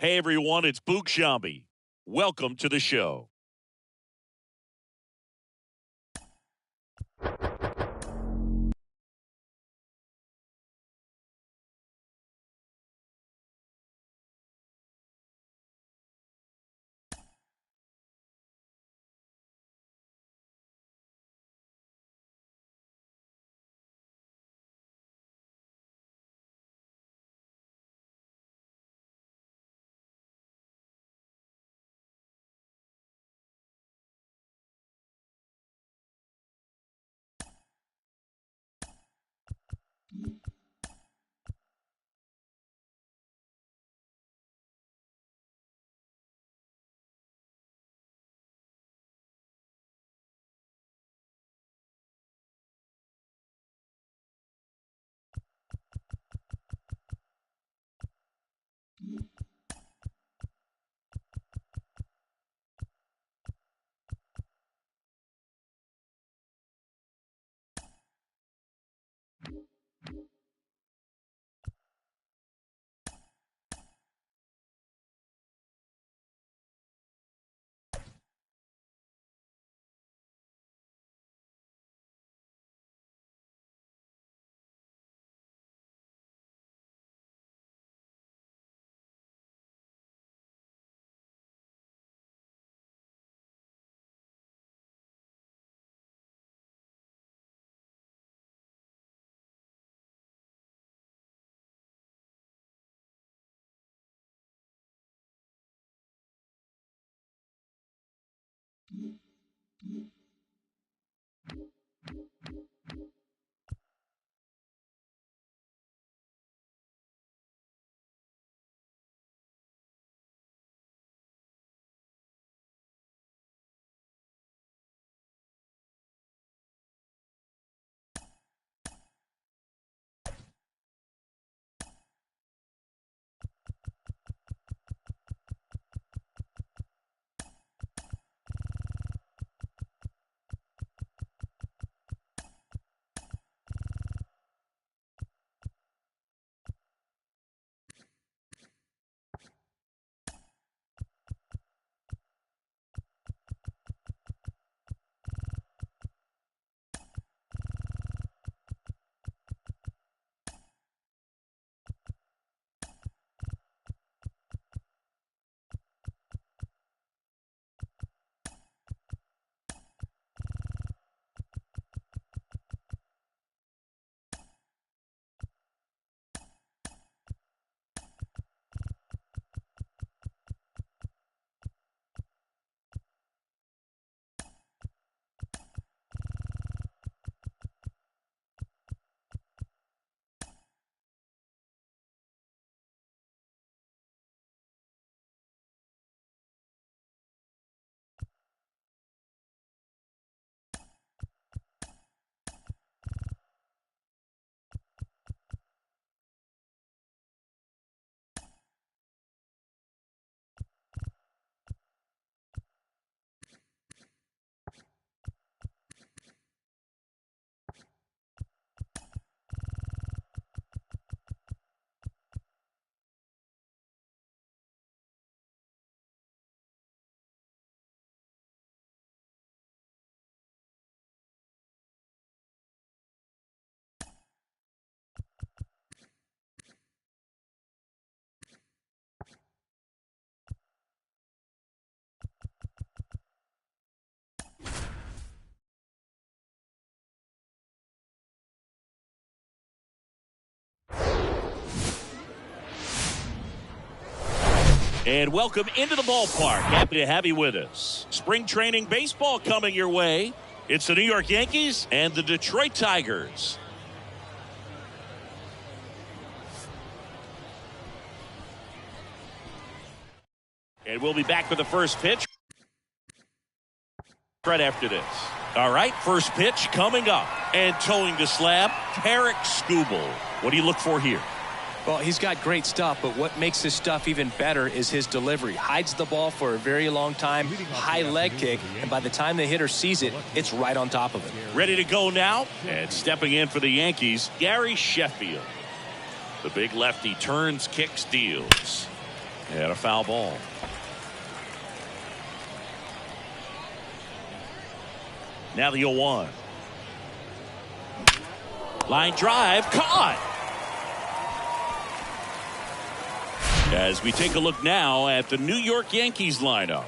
Hey everyone, it's Book Shambi. Welcome to the show. And welcome into the ballpark. Happy to have you with us. Spring training baseball coming your way. It's the New York Yankees and the Detroit Tigers. And we'll be back with the first pitch right after this. All right, first pitch coming up. And towing the slab, Tarek Skubal. What do you look for here? Well, he's got great stuff, but what makes his stuff even better is his delivery. Hides the ball for a very long time, high leg kick, and by the time the hitter sees it, it's right on top of it. Ready to go now, and stepping in for the Yankees, Gary Sheffield. The big lefty turns, kicks, deals. And a foul ball. Now the 0-1. Line drive, caught. As we take a look now at the New York Yankees lineup.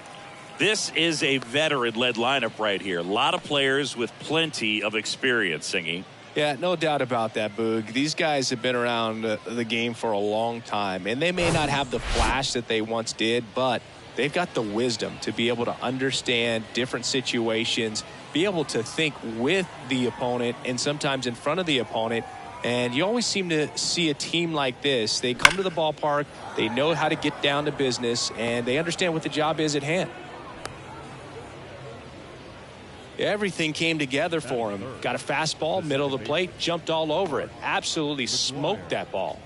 This is a veteran-led lineup right here. A lot of players with plenty of experience, Singy. Yeah, no doubt about that, Boog. These guys have been around the game for a long time, and they may not have the flash that they once did, but they've got the wisdom to be able to understand different situations, be able to think with the opponent and sometimes in front of the opponent. And you always seem to see a team like this. They come to the ballpark, they know how to get down to business, and they understand what the job is at hand. Everything came together for him. Got a fastball, middle of the plate, jumped all over it. Absolutely smoked that ball.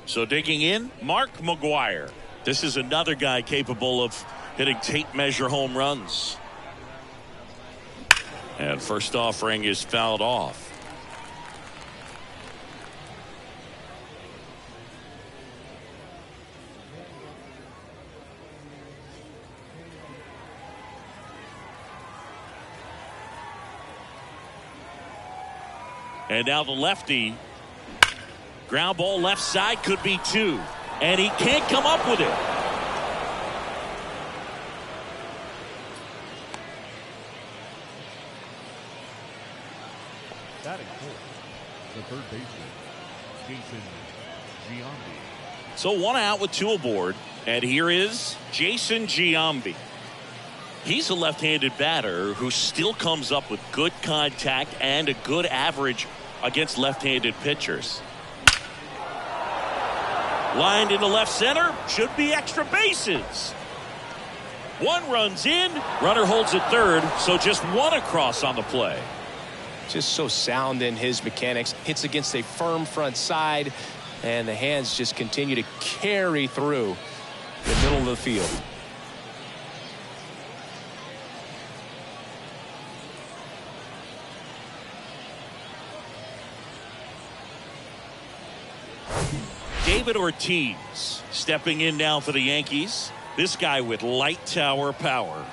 So digging in, Mark McGwire. This is another guy capable of hitting tape measure home runs. And first offering is fouled off. And now the lefty. Ground ball left side, could be two. And he can't come up with it. Batting fourth, the third baseman, Jason Giambi. So one out with two aboard. And here is Jason Giambi. He's a left-handed batter who still comes up with good contact and a good average against left-handed pitchers. Lined into left center, should be extra bases. One runs in, runner holds at third, so just one across on the play. Just so sound in his mechanics. Hits against a firm front side, and the hands just continue to carry through the middle of the field. David Ortiz stepping in now for the Yankees. This guy with light tower power.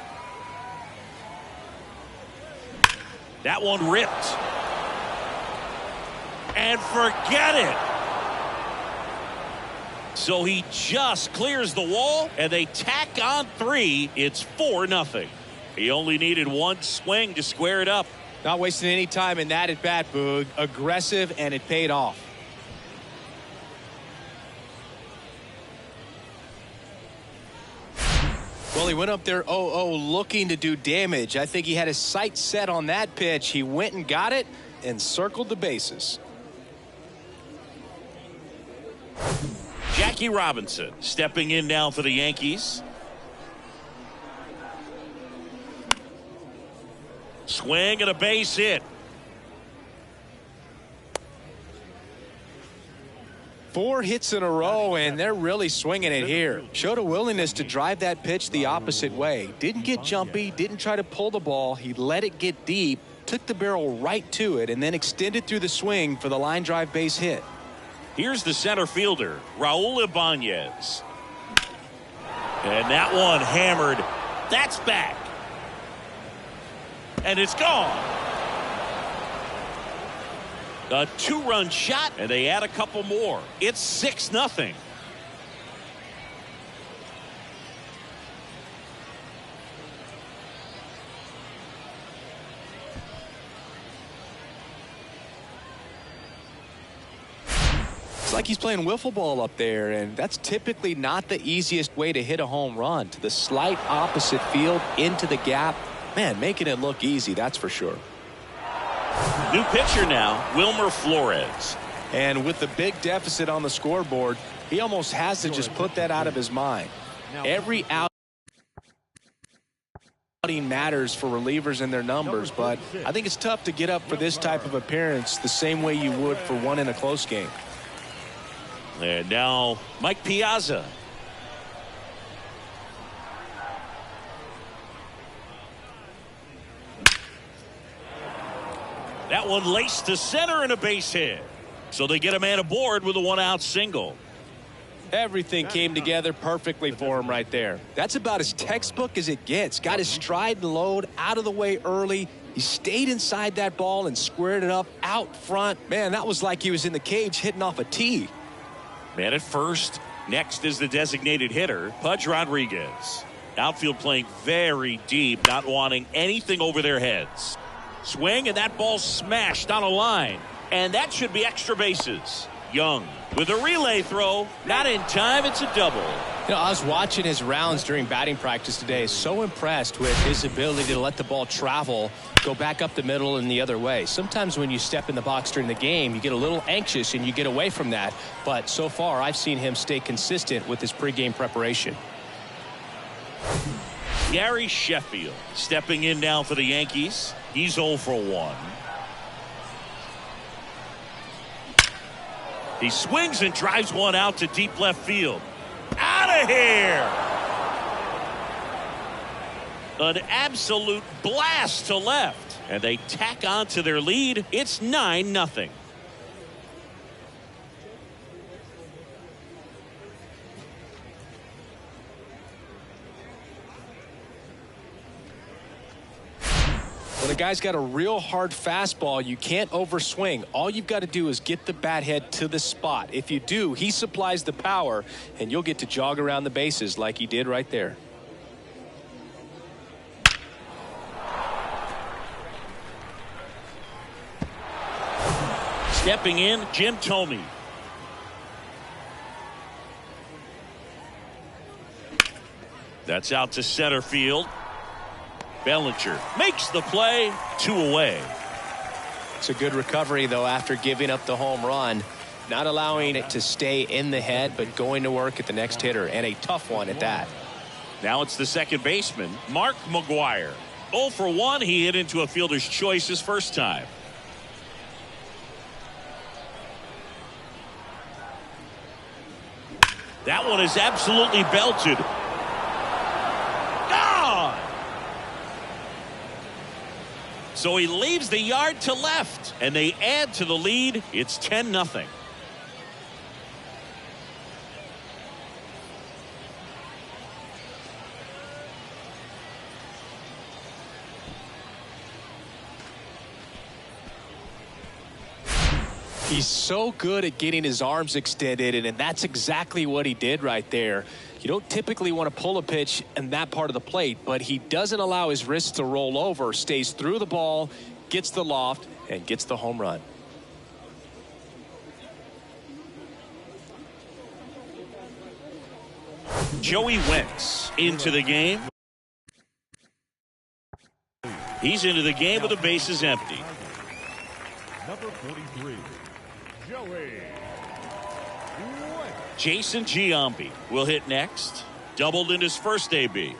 That one ripped. And forget it. So he just clears the wall and they tack on three. It's 4-0. He only needed one swing to square it up. Not wasting any time in that at bat, Boog. Aggressive, and it paid off. Well, he went up there 0-0 looking to do damage. I think he had his sights set on that pitch. He went and got it and circled the bases. Jackie Robinson stepping in now for the Yankees. Swing and a base hit. 4 hits in a row, and they're really swinging it here. Showed a willingness to drive that pitch the opposite way. Didn't get jumpy, didn't try to pull the ball. He let it get deep, took the barrel right to it, and then extended through the swing for the line drive base hit. Here's the center fielder, Raul Ibanez. And that one hammered. That's back. And it's gone. A 2-run shot, and they add a couple more. It's 6-0. It's like he's playing wiffle ball up there, and that's typically not the easiest way to hit a home run. To the slight opposite field, into the gap. Man, making it look easy, that's for sure. New pitcher now, Wilmer Flores. And with the big deficit on the scoreboard, he almost has to just put that out of his mind. Every outing matters for relievers and their numbers, but I think it's tough to get up for this type of appearance the same way you would for one in a close game. And now Mike Piazza. That one laced to center and a base hit. So they get a man aboard with a 1-out single. Everything came together perfectly for him right there. That's about as textbook as it gets. Got his stride and load out of the way early. He stayed inside that ball and squared it up out front. Man, that was like he was in the cage hitting off a tee. Man at first. Next is the designated hitter, Pudge Rodriguez. Outfield playing very deep, not wanting anything over their heads. Swing, and that ball smashed on a line. And that should be extra bases. Young with a relay throw. Not in time. It's a double. You know, I was watching his rounds during batting practice today. So impressed with his ability to let the ball travel, go back up the middle and the other way. Sometimes when you step in the box during the game, you get a little anxious and you get away from that. But so far, I've seen him stay consistent with his pregame preparation. Gary Sheffield stepping in now for the Yankees. He's 0 for 1. He swings and drives one out to deep left field. Out of here! An absolute blast to left. And they tack on to their lead. It's 9-0. When a guy's got a real hard fastball, you can't overswing. All you've got to do is get the bat head to the spot. If you do, he supplies the power, and you'll get to jog around the bases like he did right there. Stepping in, Jim Thome. That's out to center field. Bellinger makes the play, 2 away. It's a good recovery, though, after giving up the home run. Not allowing it to stay in the head, but going to work at the next hitter, and a tough one at that. Now it's the second baseman, Mark McGwire. 0 for 1. He hit into a fielder's choice his first time. That one is absolutely belted. Gone! So he leaves the yard to left, and they add to the lead. It's 10-0. He's so good at getting his arms extended, and that's exactly what he did right there. You don't typically want to pull a pitch in that part of the plate, but he doesn't allow his wrists to roll over, stays through the ball, gets the loft, and gets the home run. Joey Wentz into the game. He's into the game with the bases empty. Number 43, Joey Wentz. Jason Giambi will hit next. Doubled in his first AB.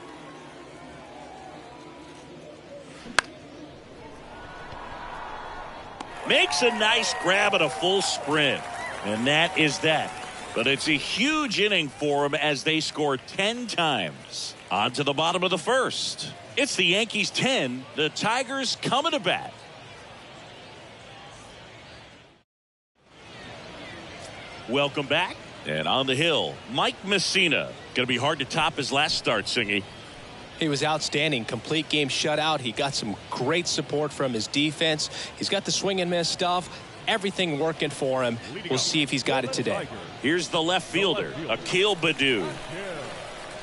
Makes a nice grab at a full sprint. And that is that. But it's a huge inning for him as they score 10 times. On to the bottom of the first. It's the Yankees 10. The Tigers coming to bat. Welcome back. And on the hill, Mike Messina. Going to be hard to top his last start, Singy. He was outstanding. Complete game shutout. He got some great support from his defense. He's got the swing and miss stuff. Everything working for him. We'll see if he's got it today. Here's the left fielder, Akil Baddoo.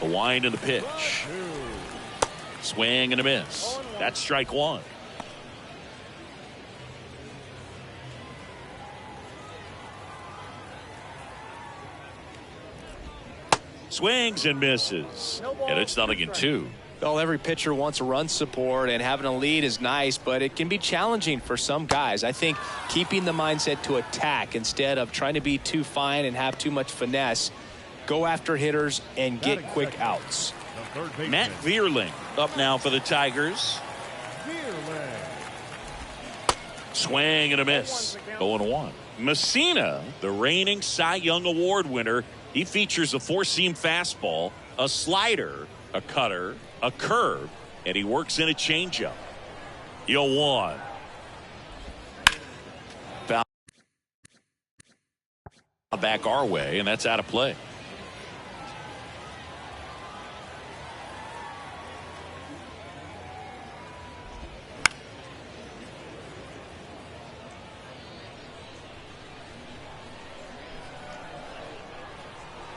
The wind and the pitch. Swing and a miss. That's strike one. Swings and misses. And it's 0-2. Well, every pitcher wants a run support, and having a lead is nice, but it can be challenging for some guys. I think keeping the mindset to attack instead of trying to be too fine and have too much finesse, go after hitters and get quick outs. Matt Vierling up now for the Tigers. Swing and a miss. 0-1. Messina, the reigning Cy Young Award winner, he features a 4-seam fastball, a slider, a cutter, a curve, and he works in a changeup. 0-1. back our way, and that's out of play.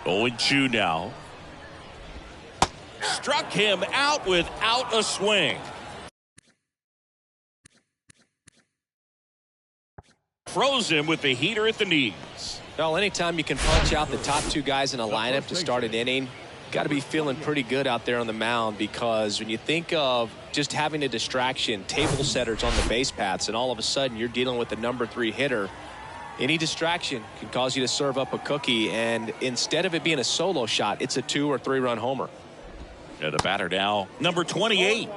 Oh, 0-2 now. Struck him out without a swing. Froze him with the heater at the knees. Well, anytime you can punch out the top two guys in a lineup to start an inning, got to be feeling pretty good out there on the mound, because when you think of just having a distraction, table setters on the base paths, and all of a sudden you're dealing with the number 3 hitter, any distraction can cause you to serve up a cookie, and instead of it being a solo shot, it's a 2 or 3 run homer. Yeah, the batter now, number 28,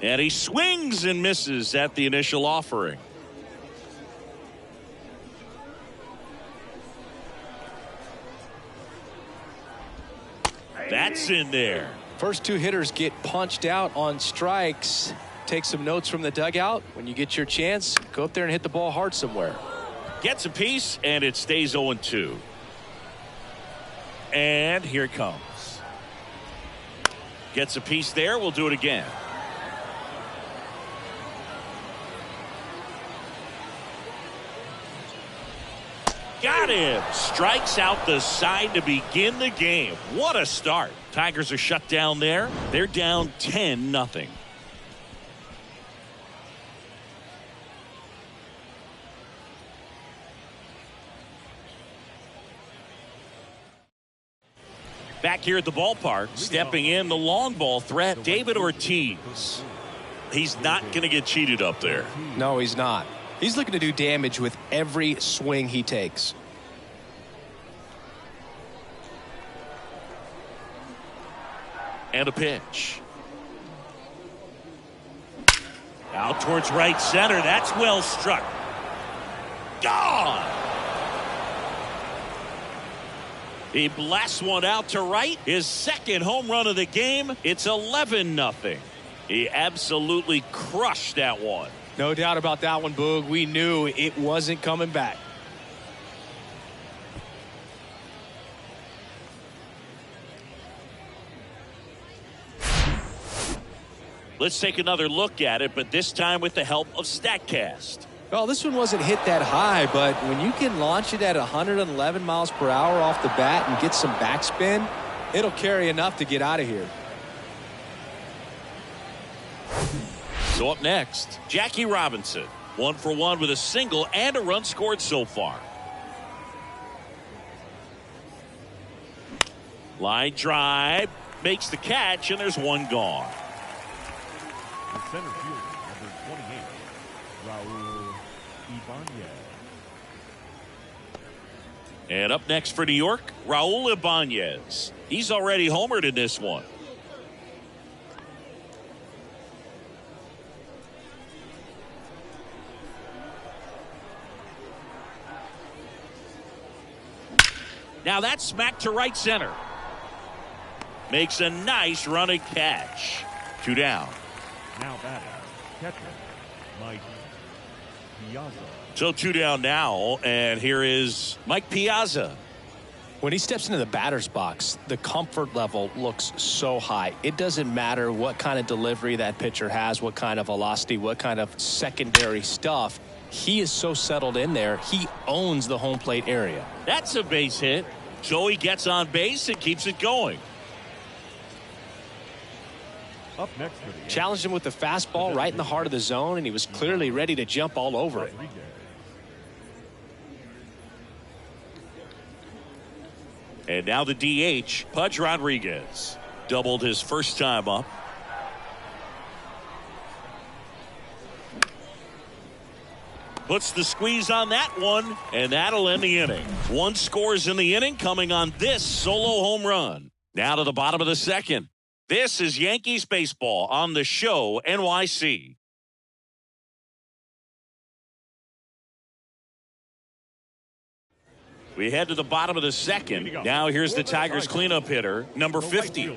and he swings and misses at the initial offering. That's in there. First 2 hitters get punched out on strikes. Take some notes from the dugout. When you get your chance, go up there and hit the ball hard somewhere. Gets a piece, and it stays 0-2. And here it comes. Gets a piece there. We'll do it again. Got him. Strikes out the side to begin the game. What a start. Tigers are shut down there. They're down 10-0. Back here at the ballpark, stepping in the long ball threat, David Ortiz. He's not going to get cheated up there. No, he's not. He's looking to do damage with every swing he takes. And a pitch. Out towards right center. That's well struck. Gone. He blasts one out to right. His second home run of the game. It's 11-0. He absolutely crushed that one. No doubt about that one, Boog. We knew it wasn't coming back. Let's take another look at it, but this time with the help of StatCast. Well, this one wasn't hit that high, but when you can launch it at 111 miles per hour off the bat and get some backspin, it'll carry enough to get out of here. So up next, Jackie Robinson. 1 for 1 with a single and a run scored so far. Line drive, makes the catch, and there's one gone. The center fielder, number 28, Raul Ibanez. And up next for New York, Raul Ibanez. He's already homered in this one. Now that's smacked to right center. Makes a nice running catch. 2 down. Now batting, catcher, Mike Piazza. So 2 down now, and here is Mike Piazza. When he steps into the batter's box, the comfort level looks so high. It doesn't matter what kind of delivery that pitcher has, what kind of velocity, what kind of secondary stuff. He is so settled in there, he owns the home plate area. That's a base hit. So he gets on base and keeps it going. Up next for the Challenged him with the fastball right in the heart of the zone, and he was clearly ready to jump all over it. And now the DH, Pudge Rodriguez. Doubled his first time up. Puts the squeeze on that one, and that'll end the inning. 1 scores in the inning coming on this solo home run. Now to the bottom of the second. This is Yankees baseball on the show NYC. We head to the bottom of the second. Now here's the Tigers cleanup hitter, number 50.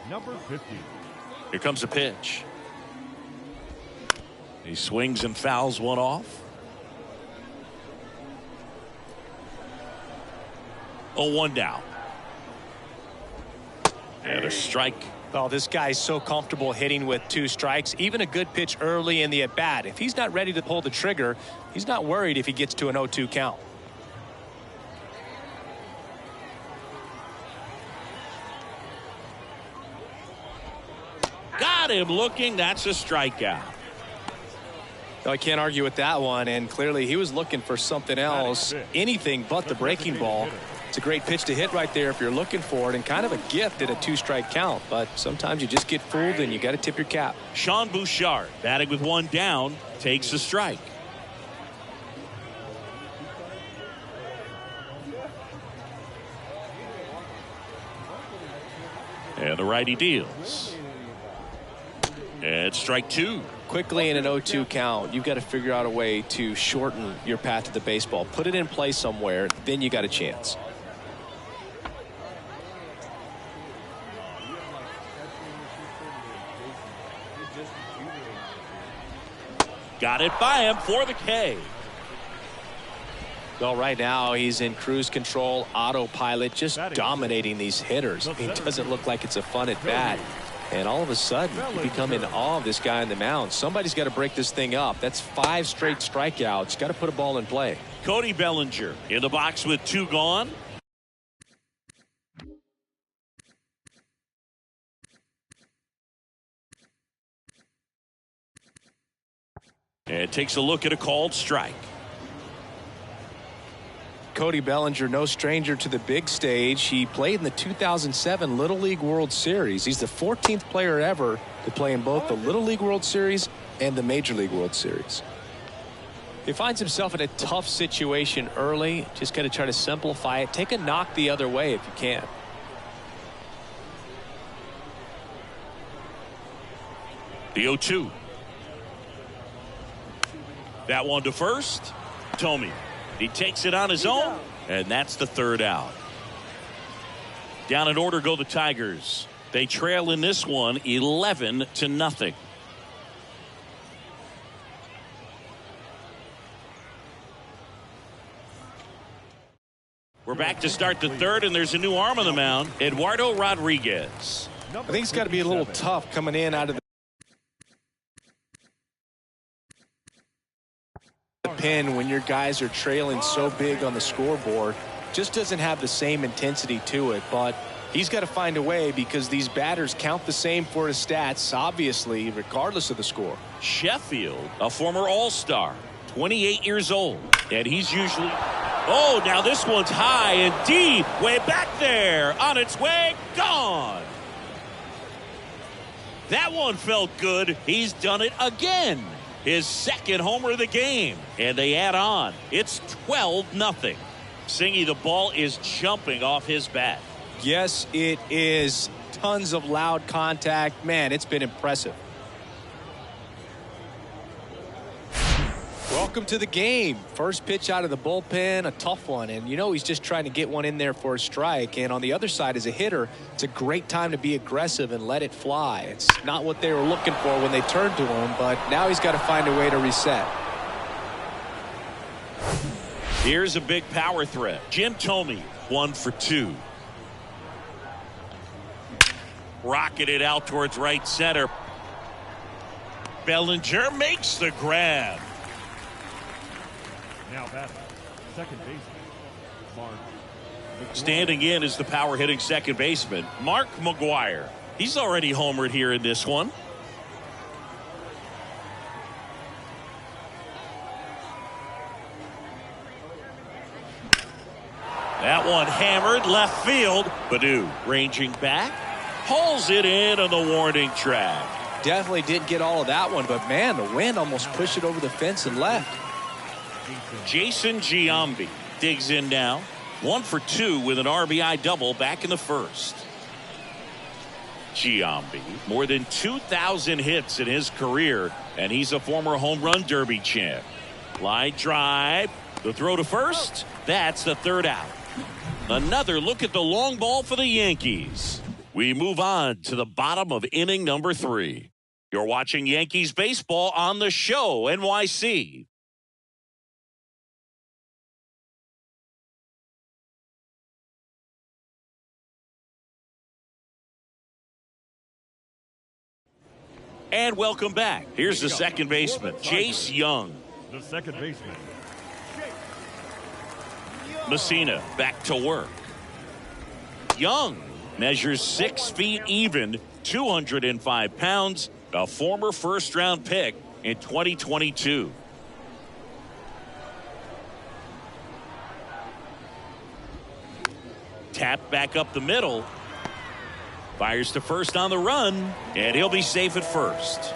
Number 50. Here comes a pitch. He swings and fouls one off. 0-1 now. And a strike. Oh, this guy's so comfortable hitting with 2 strikes. Even a good pitch early in the at-bat. If he's not ready to pull the trigger, he's not worried if he gets to an 0-2 count. Got him looking. That's a strikeout. I can't argue with that one, and clearly he was looking for something else, anything but the breaking ball. It's a great pitch to hit right there if you're looking for it, and kind of a gift at a 2-strike count, but sometimes you just get fooled and you got to tip your cap. Sean Bouchard, batting with 1 down, takes a strike. And the righty deals. And strike 2. Quickly in an 0-2 count, you've got to figure out a way to shorten your path to the baseball. Put it in play somewhere, then you got a chance. Got it by him for the K. Well, right now he's in cruise control, autopilot, just dominating these hitters. It doesn't look like it's a fun at bat. And all of a sudden, you become in awe of this guy on the mound. Somebody's got to break this thing up. That's 5 straight strikeouts. Got to put a ball in play. Cody Bellinger in the box with 2 gone. And takes a look at a called strike. Cody Bellinger, no stranger to the big stage. He played in the 2007 Little League World Series. He's the 14th player ever to play in both the Little League World Series and the Major League World Series. He finds himself in a tough situation early. Just got to try to simplify it. Take a knock the other way if you can. The 0-2. That one to first. Tomey. He takes it on his own, and that's the 3rd out. Down in order go the Tigers. They trail in this one 11-0. We're back to start the 3rd, and there's a new arm on the mound, Eduardo Rodriguez. I think it's got to be a little tough coming in out of the pin when your guys are trailing so big on the scoreboard. Just doesn't have the same intensity to it, but he's got to find a way because these batters count the same for his stats, obviously, regardless of the score. Sheffield, a former All-Star, 28 years old, and he's usually... Oh, now this one's high and deep, way back there, on its way, gone. That one felt good. He's done it again. His 2nd homer of the game, and they add on. It's 12-0. Singy, the ball is jumping off his bat. Yes, it is. Tons of loud contact. Man, it's been impressive. Welcome to the game. First pitch out of the bullpen, a tough one. And you know he's just trying to get one in there for a strike. And on the other side, as a hitter, it's a great time to be aggressive and let it fly. It's not what they were looking for when they turned to him, but now he's got to find a way to reset. Here's a big power threat. Jim Tomey, 1 for 2. Rocketed out towards right center. Bellinger makes the grab. Now batting, second baseman, Mark. Standing in is the power hitting second baseman, Mark McGwire. He's already homered here in this one. That one hammered left field. Baду ranging back, hauls it in on the warning track. Definitely didn't get all of that one, but man, the wind almost pushed it over the fence and left. Jason Giambi digs in now. 1 for 2 with an RBI double back in the 1st. Giambi, more than 2,000 hits in his career, and he's a former home run derby champ. Line drive, the throw to first. That's the 3rd out. Another look at the long ball for the Yankees. We move on to the bottom of inning number 3. You're watching Yankees baseball on the show, NYC. And welcome back. Here's the second baseman, Jace Young. The second baseman. Messina back to work. Young measures 6 feet even, 205 pounds, a former first-round pick in 2022. Tap back up the middle. Fires to first on the run, and he'll be safe at first.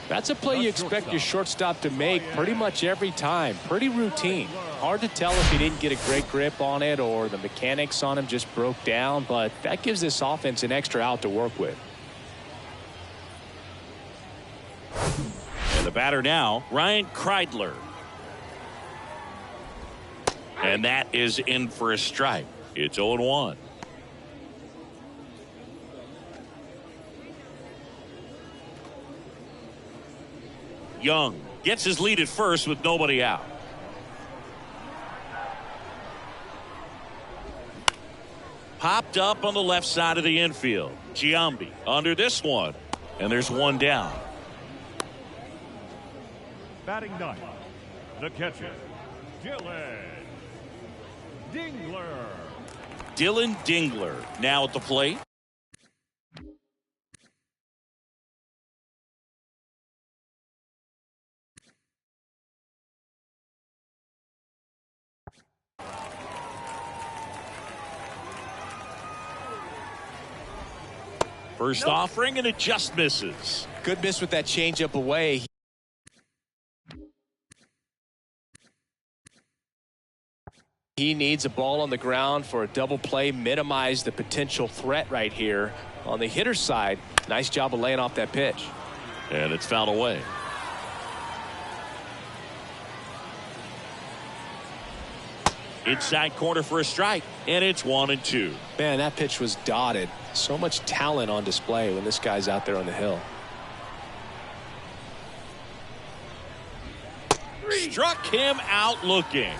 That's a play you expect your shortstop to make pretty much every time. Pretty routine. Hard to tell if he didn't get a great grip on it or the mechanics on him just broke down, but that gives this offense an extra out to work with. And the batter now, Ryan Kreidler. And that is in for a strike. It's 0-1. Young gets his lead at first with nobody out. Popped up on the left side of the infield. Giambi under this one. And there's one down. Batting ninth, the catcher, Dylan Dingler now at the plate. First offering, and it just misses. Good miss with that changeup away. He needs a ball on the ground for a double play, minimize the potential threat right here. On the hitter's side, nice job of laying off that pitch. And it's fouled away. Inside corner for a strike, and it's 1-2. Man, that pitch was dotted. So much talent on display when this guy's out there on the hill. Struck him out looking.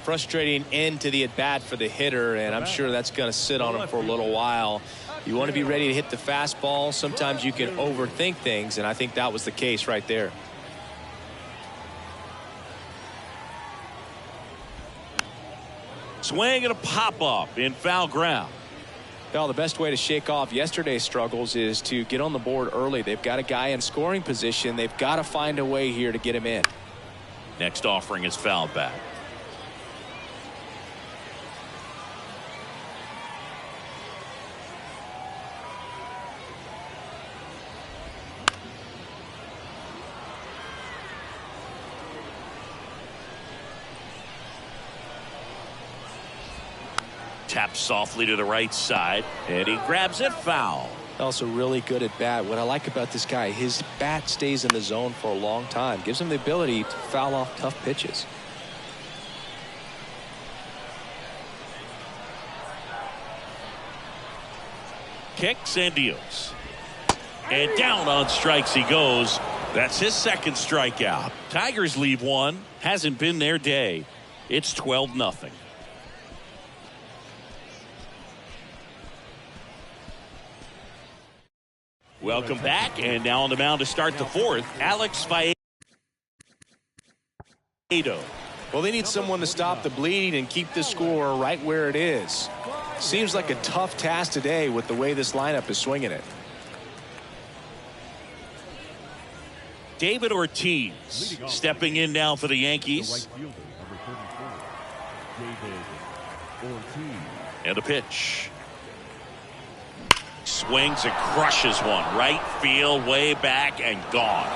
Frustrating end to the at-bat for the hitter, and I'm sure that's going to sit on him for a little while. You want to be ready to hit the fastball. Sometimes you can overthink things, and I think that was the case right there. Swing and a pop-up in foul ground. Well, the best way to shake off yesterday's struggles is to get on the board early. They've got a guy in scoring position. They've got to find a way here to get him in. Next offering is fouled back. Taps softly to the right side, and he grabs it foul. Also really good at bat. What I like about this guy, his bat stays in the zone for a long time. Gives him the ability to foul off tough pitches. Kicks and deals. And down on strikes he goes. That's his second strikeout. Tigers leave one. Hasn't been their day. It's 12-0. Welcome back, and now on the mound to start the fourth, Alex Faedo. Well, they need someone to stop the bleed and keep the score right where it is. Seems like a tough task today with the way this lineup is swinging it. David Ortiz stepping in now for the Yankees. And a pitch. Swings and crushes one. Right field, way back, and gone.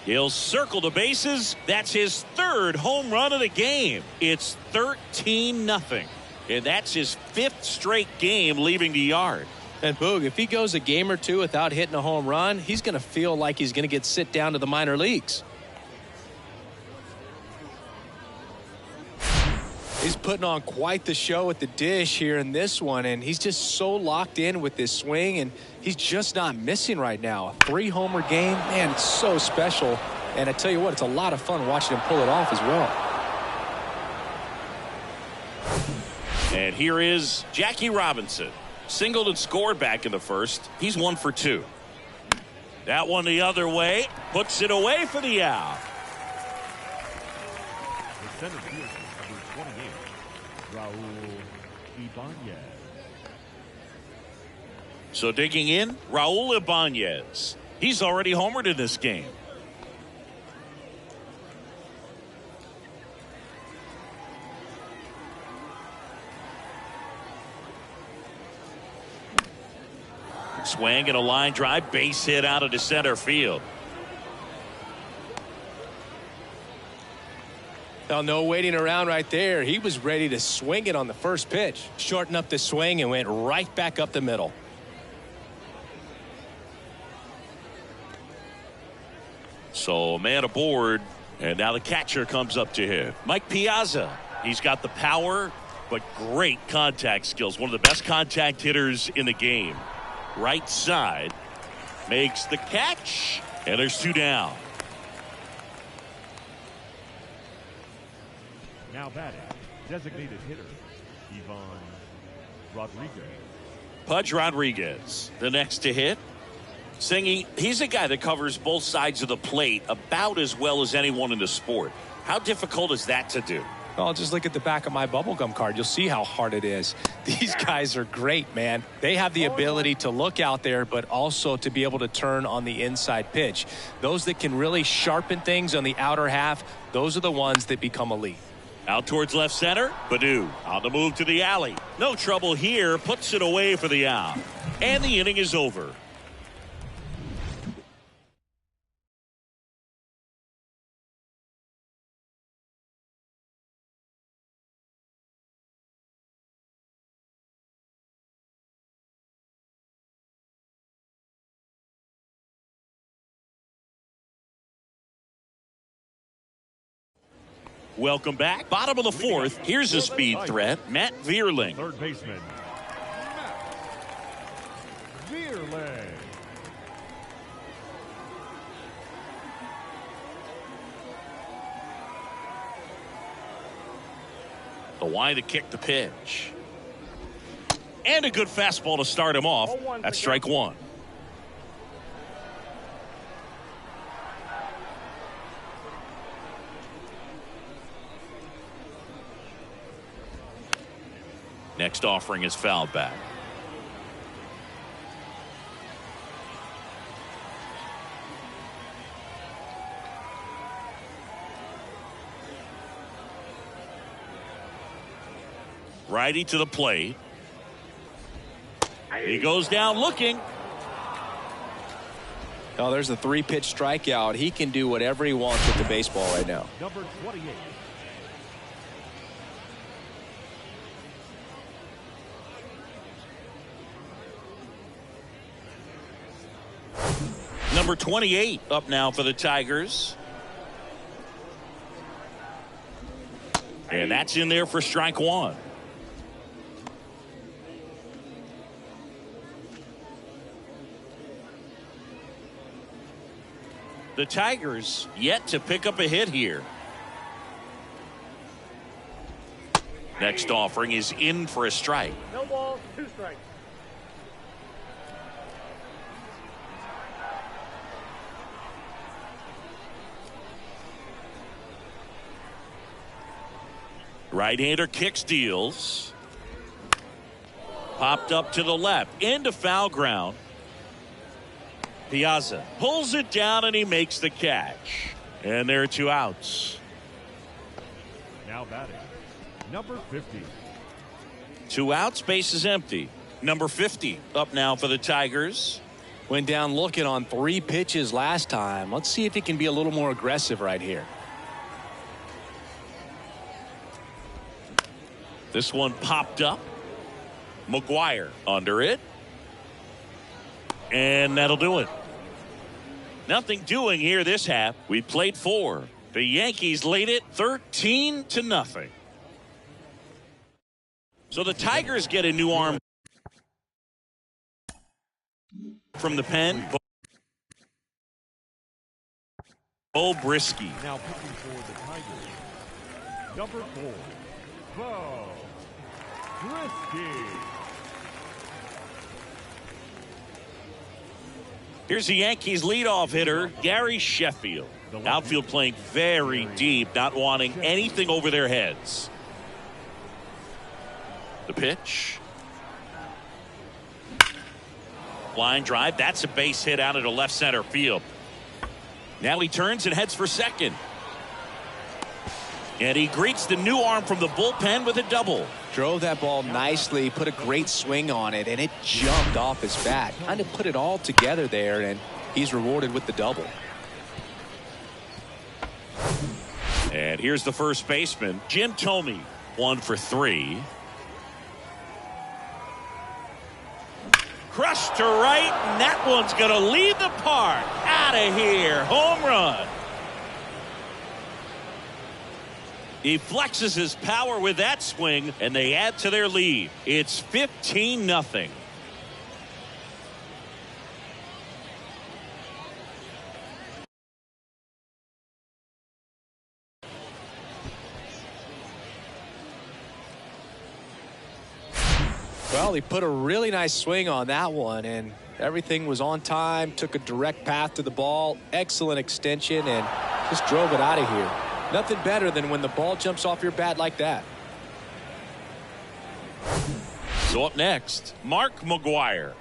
He'll circle the bases. That's his third home run of the game. It's 13-0. And that's his fifth straight game leaving the yard. And Boog, if he goes a game or two without hitting a home run, he's going to feel like he's going to get sit down to the minor leagues. He's putting on quite the show at the dish here in this one, and he's just so locked in with this swing, and he's just not missing right now. A 3-homer game, man, it's so special. And I tell you what, it's a lot of fun watching him pull it off as well. And here is Jackie Robinson. Singled and scored back in the first. He's 1 for 2. That one the other way. Puts it away for the out. The center fielder, number 28, Raul Ibanez. So digging in, Raul Ibanez. He's already homered in this game. Swing and a line drive, base hit out of the center field. Now, no waiting around right there. He was ready to swing it on the first pitch. Shortened up the swing and went right back up the middle. So a man aboard, and now the catcher comes up to him. Mike Piazza. He's got the power, but great contact skills. One of the best contact hitters in the game. Right side, makes the catch, and there's 2 down. Now batting, designated hitter, Ivan Rodriguez. Pudge Rodriguez, the next to hit. Singy, he's a guy that covers both sides of the plate about as well as anyone in the sport. How difficult is that to do? Well, just look at the back of my bubblegum card. You'll see how hard it is. These guys are great, man. They have the ability to look out there, but also to be able to turn on the inside pitch. Those that can really sharpen things on the outer half, those are the ones that become elite. Out towards left center. Baddoo on the move to the alley. No trouble here. Puts it away for the out. And the inning is over. Welcome back. Bottom of the fourth. Here's a speed threat. Matt Vierling. Third baseman, Matt Vierling. The wind to kick the pitch. And a good fastball to start him off. That's strike 1. Next offering is fouled back. Righty to the plate. He goes down looking. Oh, there's a 3-pitch strikeout. He can do whatever he wants with the baseball right now. Number 28. Number 28 up now for the Tigers. And that's in there for strike 1. The Tigers yet to pick up a hit here. Next offering is in for a strike. No balls, 2 strikes. Right-hander kicks, deals. Popped up to the left into foul ground. Piazza pulls it down and he makes the catch. And there are 2 outs. Now batting, number 50. 2 outs, base is empty. Number 50 up now for the Tigers. Went down looking on 3 pitches last time. Let's see if he can be a little more aggressive right here. This one popped up. McGuire under it. And that'll do it. Nothing doing here this half. We played 4. The Yankees lead it 13-0. So the Tigers get a new arm from the pen. Bo Brisky. Now pitching for the Tigers, number 4, Bo Risky. Here's the Yankees leadoff hitter, Gary Sheffield. Outfield playing very deep, not wanting anything over their heads. The pitch. Line drive. That's a base hit out into left center field. Now he turns and heads for second. And he greets the new arm from the bullpen with a double. Drove that ball nicely, put a great swing on it, and it jumped off his bat. Kind of put it all together there, and he's rewarded with the double. And here's the first baseman, Jim Thome, 1 for 3. Crushed to right, and that one's going to leave the park. Out of here. Home run. He flexes his power with that swing, and they add to their lead. It's 15-0. Well, he put a really nice swing on that one, and everything was on time, took a direct path to the ball, excellent extension, and just drove it out of here. Nothing better than when the ball jumps off your bat like that. So up next, Mark McGwire.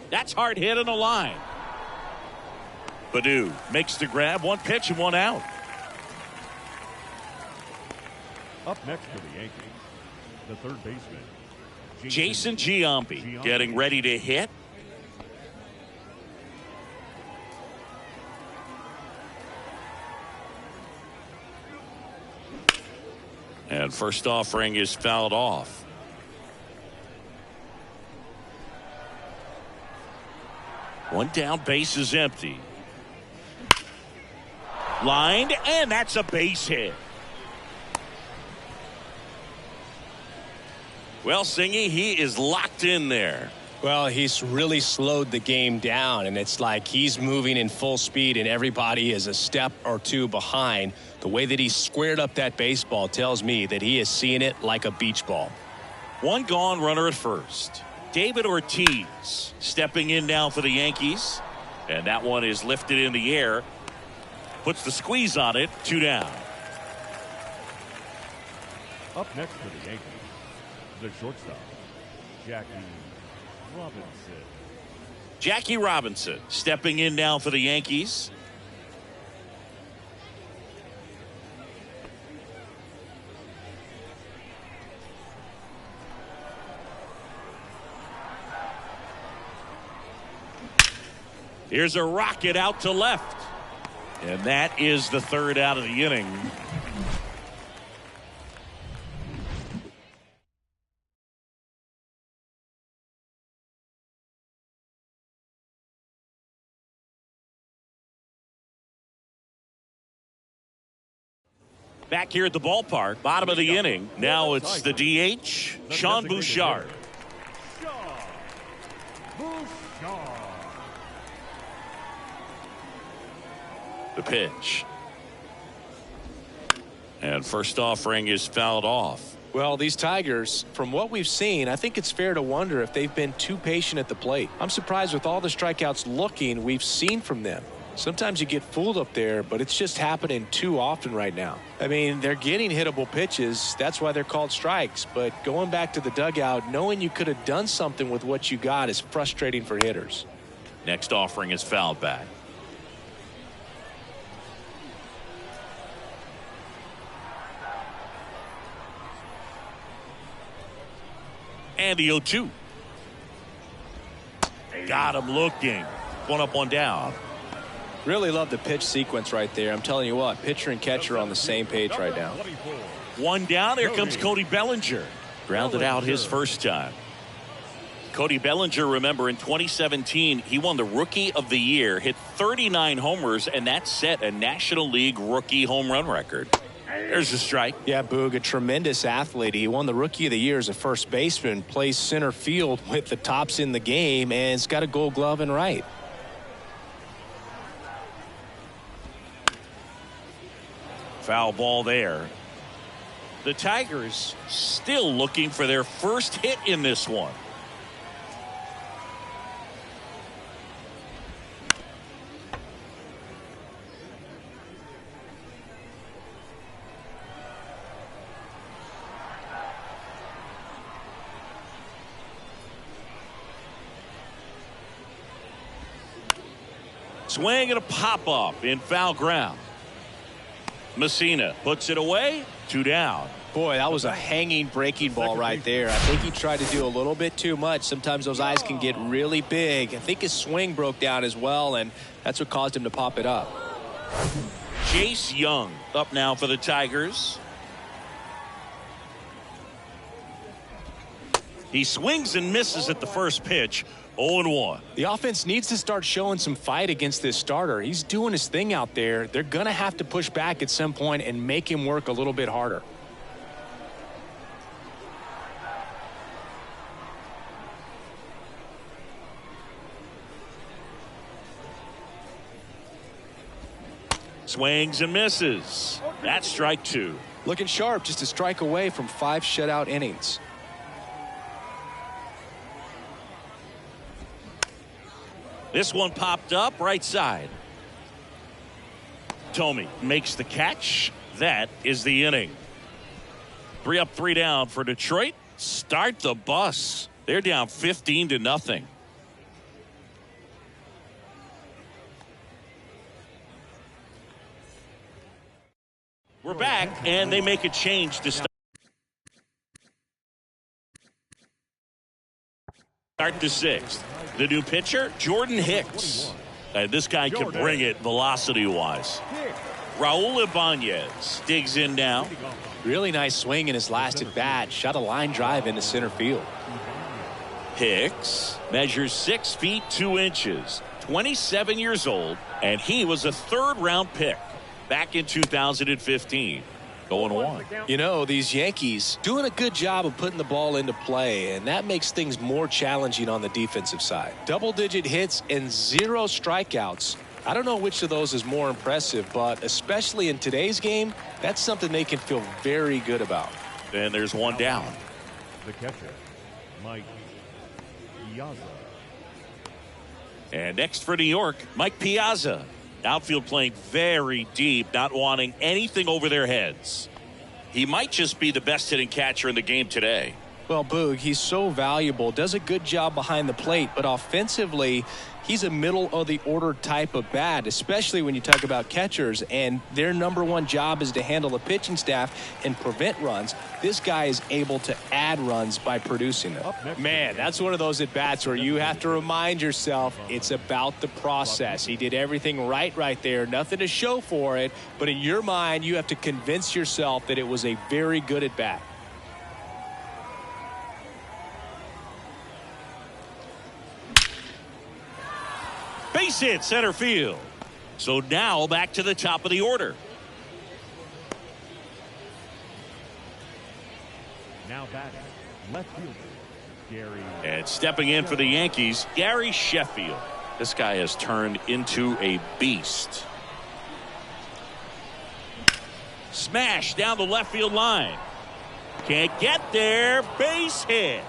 That's hard hit on the line. Baddoo makes the grab, 1 pitch and 1 out. Up next for the Yankees, the third baseman, Jason Giambi getting ready to hit. And first offering is fouled off. One down, base is empty. Lined, and that's a base hit. Well, Singy, he is locked in there. Well, he's really slowed the game down, and it's like he's moving in full speed, and everybody is a step or two behind. The way that he squared up that baseball tells me that he is seeing it like a beach ball. 1 gone, runner at first. David Ortiz stepping in now for the Yankees. And that one is lifted in the air. Puts the squeeze on it, 2 down. Up next for the Yankees, the shortstop, Jackie Robinson. Jackie Robinson stepping in now for the Yankees. Here's a rocket out to left. And that is the 3rd out of the inning. Back here at the ballpark, bottom of the inning. Now it's the DH, Sean Bouchard. The pitch. And first offering is fouled off. Well, these Tigers, from what we've seen, I think it's fair to wonder if they've been too patient at the plate. I'm surprised with all the strikeouts we've seen from them. Sometimes you get fooled up there, but it's just happening too often right now. I mean, they're getting hittable pitches. That's why they're called strikes. But going back to the dugout, knowing you could have done something with what you got is frustrating for hitters. Next offering is fouled back. And the 0-2. Got him looking. 1 up, 1 down. Really love the pitch sequence right there. I'm telling you what, pitcher and catcher are on the same page right now. 1 down. Here comes Cody Bellinger. Grounded out his first time. Cody Bellinger, remember, in 2017, he won the Rookie of the Year, hit 39 homers, and that set a National League rookie home run record. There's a strike. Yeah, Boog, a tremendous athlete. He won the Rookie of the Year as a first baseman, plays center field with the tops in the game, and has got a Gold Glove in right. Foul ball there. The Tigers still looking for their first hit in this one. Swing and a pop-up in foul ground. Messina puts it away. 2 down. Boy, that was a hanging breaking ball right there. I think he tried to do a little bit too much. Sometimes those eyes can get really big. I think his swing broke down as well, and that's what caused him to pop it up. Chase Young up now for the Tigers. He swings and misses at the first pitch. 0-1. The offense needs to start showing some fight against this starter. He's doing his thing out there. They're going to have to push back at some point and make him work a little bit harder. Swings and misses. That's strike 2. Looking sharp, just a strike away from 5 shutout innings. This one popped up right side. Tomey makes the catch. That is the inning. 3 up, 3 down for Detroit. Start the bus. They're down 15-0. We're back, and they make a change to start the 6th. The new pitcher, Jordan Hicks. This guy can bring it velocity-wise. Raul Ibanez digs in now. Really nice swing in his last at-bat. Shot a line drive into center field. Hicks measures 6 feet 2 inches, 27 years old, and he was a 3rd-round pick back in 2015. Going 1. You know, these Yankees doing a good job of putting the ball into play, and that makes things more challenging on the defensive side. Double-digit hits and 0 strikeouts. I don't know which of those is more impressive, but especially in today's game, that's something they can feel very good about. And there's 1 down. The catcher, Mike Piazza. And next for New York, Mike Piazza. Outfield playing very deep, not wanting anything over their heads. He might just be the best hitting catcher in the game today. Well, Boog, he's so valuable, does a good job behind the plate, but offensively, he's a middle-of-the-order type of bat, especially when you talk about catchers, and their #1 job is to handle the pitching staff and prevent runs. This guy is able to add runs by producing them. Man, that's one of those at-bats where you have to remind yourself it's about the process. He did everything right there, nothing to show for it, but in your mind, you have to convince yourself that it was a very good at-bat. Base hit center field. So now back to the top of the order. Now batting, left fielder, Gary. And stepping in for the Yankees, Gary Sheffield. This guy has turned into a beast. Smash down the left field line. Can't get there. Base hit.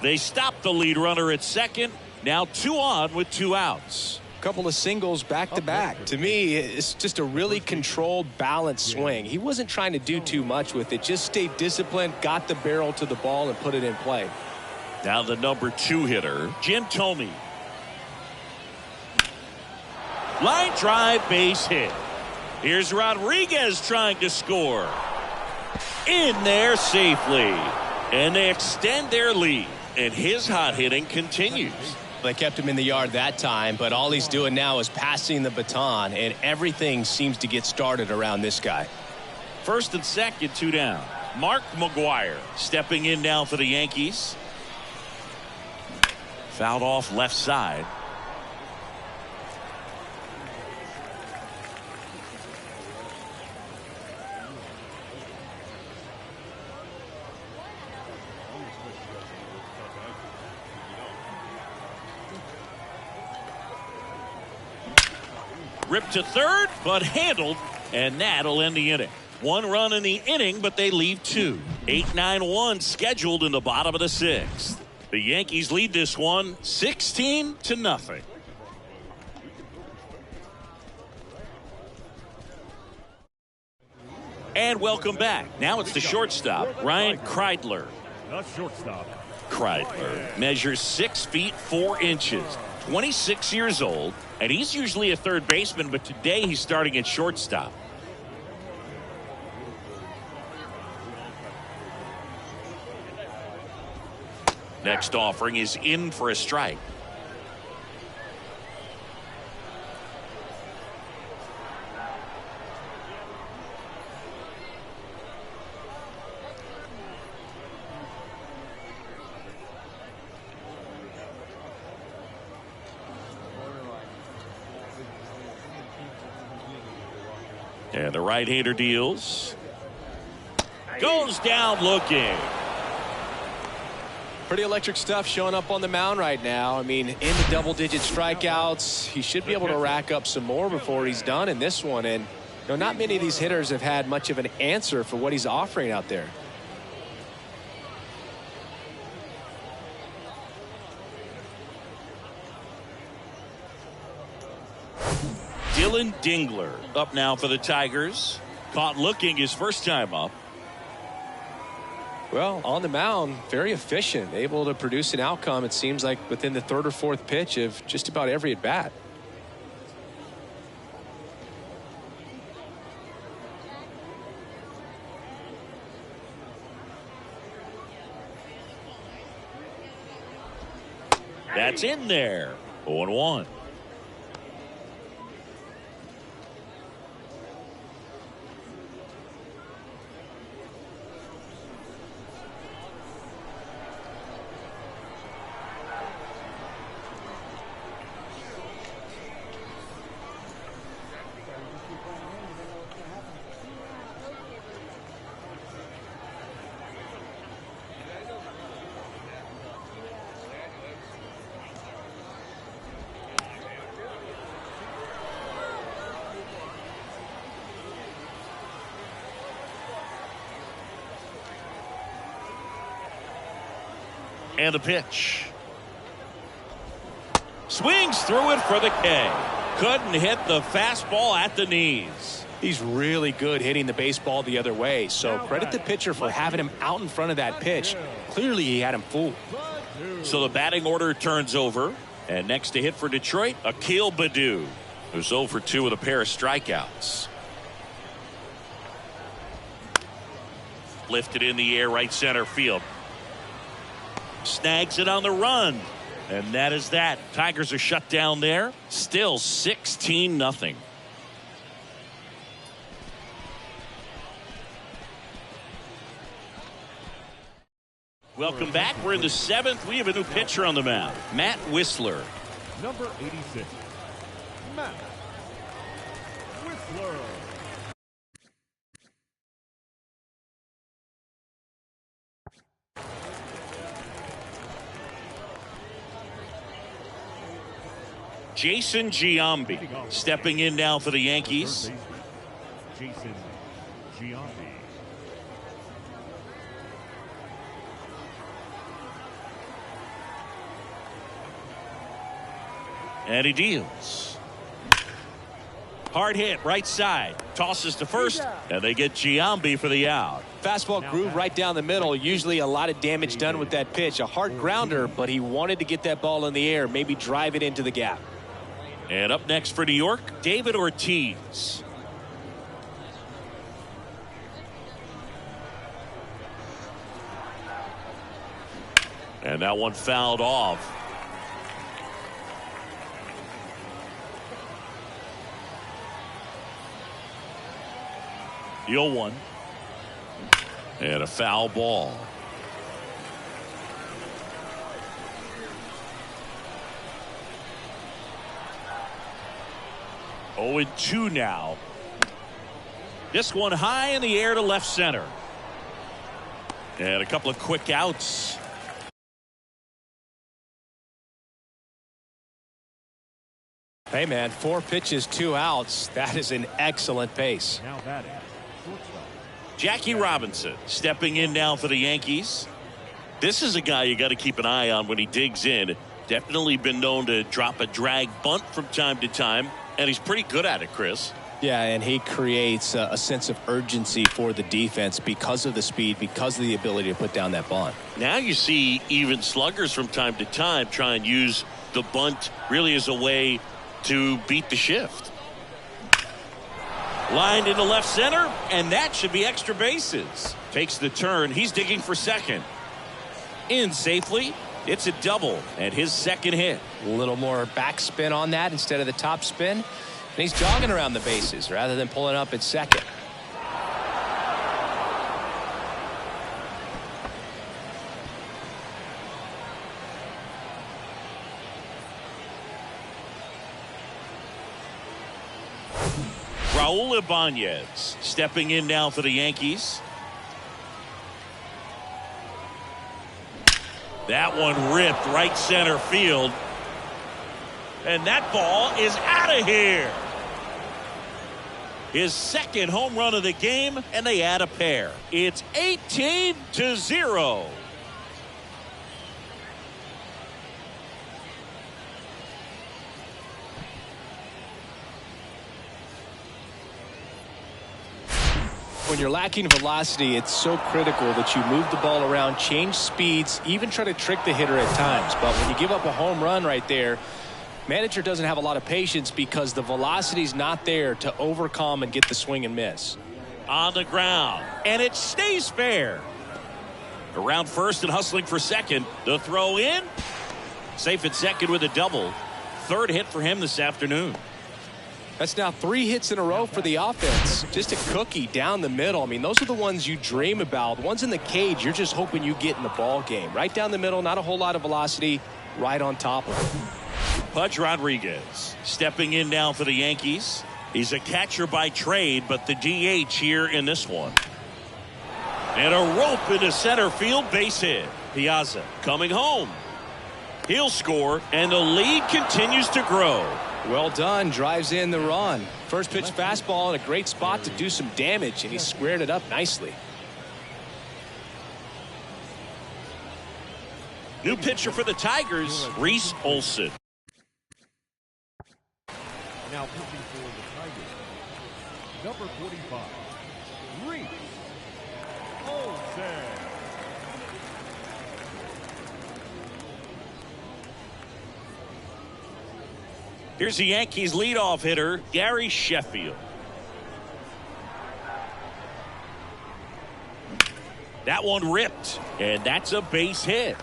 They stop the lead runner at second. Now 2 on with 2 outs. Couple of singles back-to-back. To me, it's just a really controlled, balanced swing. He wasn't trying to do too much with it. Just stayed disciplined, got the barrel to the ball, and put it in play. Now the #2 hitter, Jim Tomey. Line drive, base hit. Here's Rodriguez trying to score. In there safely. And they extend their lead. And his hot hitting continues. They kept him in the yard that time, but all he's doing now is passing the baton, and everything seems to get started around this guy. 1st and 2nd, 2 down. Mark McGwire stepping in now for the Yankees. Fouled off left side. Ripped to third, but handled, and that'll end the inning. One run in the inning, but they leave two. 8-9-1 scheduled in the bottom of the sixth. The Yankees lead this one 16-0. And welcome back. Now it's the shortstop, Ryan Kreidler. The shortstop. Kreidler measures 6 feet 4 inches, 26 years old, and he's usually a third baseman, but today he's starting at shortstop. Next offering is in for a strike. And the right-hander deals. Goes down looking. Pretty electric stuff showing up on the mound right now. I mean, in the double-digit strikeouts, he should be able to rack up some more before he's done in this one. And not many of these hitters have had much of an answer for what he's offering out there. Dylan Dingler up now for the Tigers. Caught looking his first time up. Well, on the mound, very efficient, able to produce an outcome, it seems like, within the third or fourth pitch of just about every at-bat. That's in there. 0-1. And the pitch. Swings through it for the K. Couldn't hit the fastball at the knees. He's really good hitting the baseball the other way, so credit the pitcher for having him out in front of that pitch. Clearly he had him fooled. So the batting order turns over, and next to hit for Detroit, Akil Baddoo, who's 0 for 2 with a pair of strikeouts. Lifted in the air, right center field. Snags it on the run. And that is that. Tigers are shut down there. Still 16-0. Welcome back. We're in the seventh. We have a new pitcher on the mound. Matt Whistler. Number 86. Matt Whistler. Jason Giambi stepping in now for the Yankees. Jason Giambi. And he deals. Hard hit, right side. Tosses to first, and they get Giambi for the out. Fastball groove right down the middle. Usually a lot of damage done with that pitch. A hard grounder, but he wanted to get that ball in the air, maybe drive it into the gap. And up next for New York, David Ortiz. And that one fouled off. The 0-1. And a foul ball. Oh, and 2 now. This one high in the air to left center. And a couple of quick outs. Hey, man, 4 pitches, 2 outs. That is an excellent pace. Now batting, shortstop, Jackie Robinson stepping in now for the Yankees. This is a guy you got to keep an eye on when he digs in. Definitely been known to drop a drag bunt from time to time, and he's pretty good at it, Chris. Yeah, and he creates a sense of urgency for the defense because of the speed, because of the ability to put down that bunt. Now you see even sluggers from time to time try and use the bunt really as a way to beat the shift. Lined into left center, and that should be extra bases. Takes the turn. He's digging for second. In safely. It's a double and his second hit. A little more backspin on that instead of the top spin. And he's jogging around the bases rather than pulling up at second. Raul Ibanez stepping in now for the Yankees. That one ripped right center field. And that ball is out of here. His second home run of the game, and they add a pair. It's 18-0. When you're lacking velocity, it's so critical that you move the ball around, change speeds, even try to trick the hitter at times. But when you give up a home run right there, manager doesn't have a lot of patience because the velocity's not there to overcome and get the swing and miss. On the ground, and it stays fair. Around first and hustling for second. The throw in. Safe at second with a double. Third hit for him this afternoon. That's now 3 hits in a row for the offense. Just a cookie down the middle. I mean, those are the ones you dream about. The ones in the cage, you're just hoping you get in the ball game. Right down the middle, not a whole lot of velocity, right on top of it. Pudge Rodriguez stepping in now for the Yankees. He's a catcher by trade, but the DH here in this one. And a rope into center field, base hit. Piazza coming home. He'll score, and the lead continues to grow. Well done. Drives in the run. First pitch fastball in a great spot to do some damage, and he squared it up nicely. New pitcher for the Tigers, Reese Olson. Now pitching for the Tigers, number 45, Reese Olson. Here's the Yankees leadoff hitter, Gary Sheffield. That one ripped, and that's a base hit.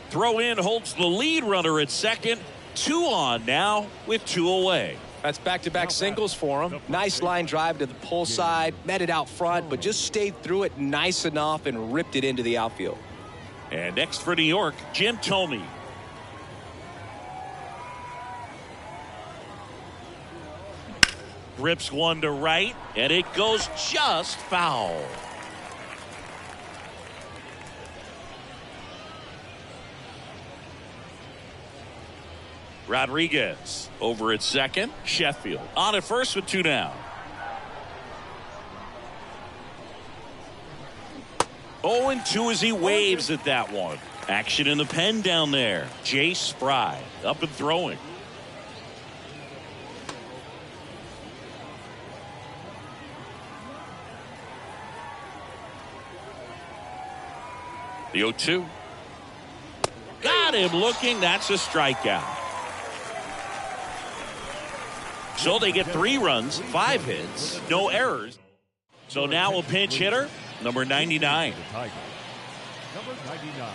Throw in holds the lead runner at second. 2 on now with 2 away. That's back-to-back singles for him. Nice line drive to the pull side, met it out front, but just stayed through it nice enough and ripped it into the outfield. And next for New York, Jim Thome. Rips one to right, and it goes just foul. Rodriguez over at second. Sheffield on at first with 2 down. 0-2 as he waves at that one. Action in the pen down there. Jace Spry up and throwing. The 0-2. Got him looking. That's a strikeout. So they get 3 runs, 5 hits, no errors. So now a pinch hitter, number 99. The Tigers, number 99.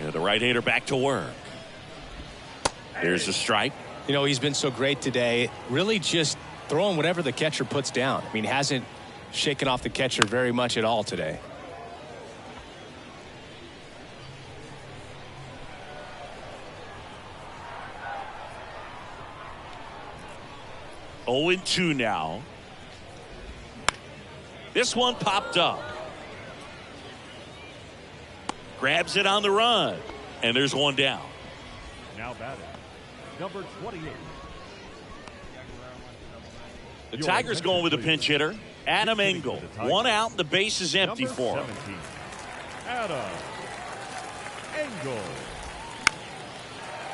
Yeah, the right-hander back to work. Here's a strike. You know, he's been so great today. Really just throwing whatever the catcher puts down. I mean, hasn't shaken off the catcher very much at all today. Oh, 0-2 now. This one popped up. Grabs it on the run. And there's one down. Now batting, number 28. The Tigers going with a pinch hitter, Adam Engel. One out, the base is empty Number for him. 17, Adam Engel.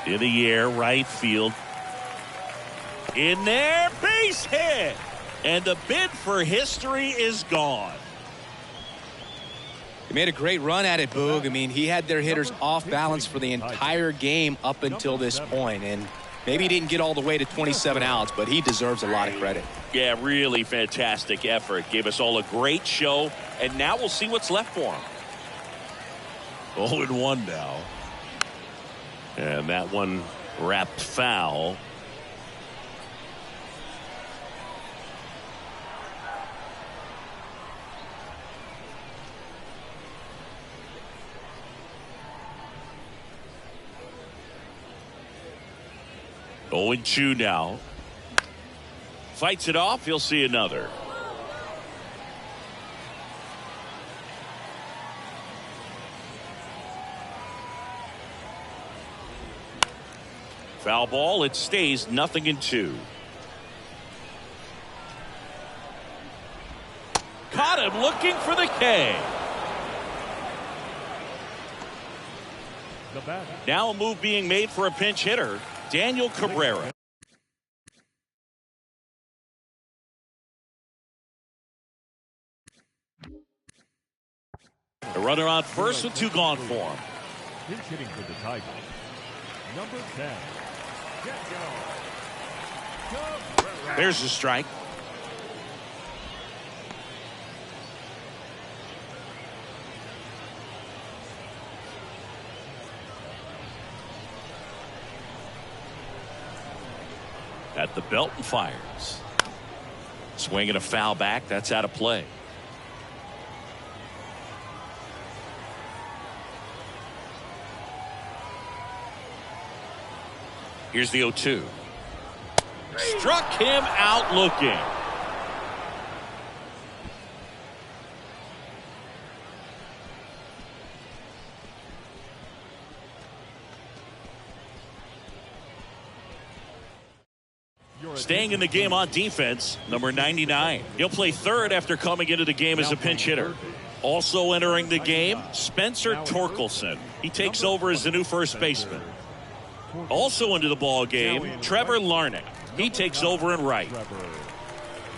In the air, right field. In there, base hit. And the bid for history is gone. He made a great run at it, Boog. I mean, he had their hitters off balance for the entire game up until this point. And maybe he didn't get all the way to 27 outs, but he deserves a lot of credit. Yeah, really fantastic effort. Gave us all a great show. And now we'll see what's left for him. 0-1 now. And that one wrapped foul. Oh, and 2 now. Fights it off. He'll see another. Foul ball. It stays 0-2. Caught him looking for the K. The batter, Now a move being made for a pinch hitter, Daniel Cabrera. The runner on first with 2 gone for him. pinch hitting for the Tigers. Number 10, Cabrera. There's the strike. At the belt and fires. Swinging a foul back. That's out of play. Here's the 0-2. Struck him out looking. Staying in the game on defense, number 99. He'll play third after coming into the game as a pinch hitter. Also entering the game, Spencer Torkelson. He takes over as the new first baseman. Also into the ball game, Trevor Larnach. He takes over in right.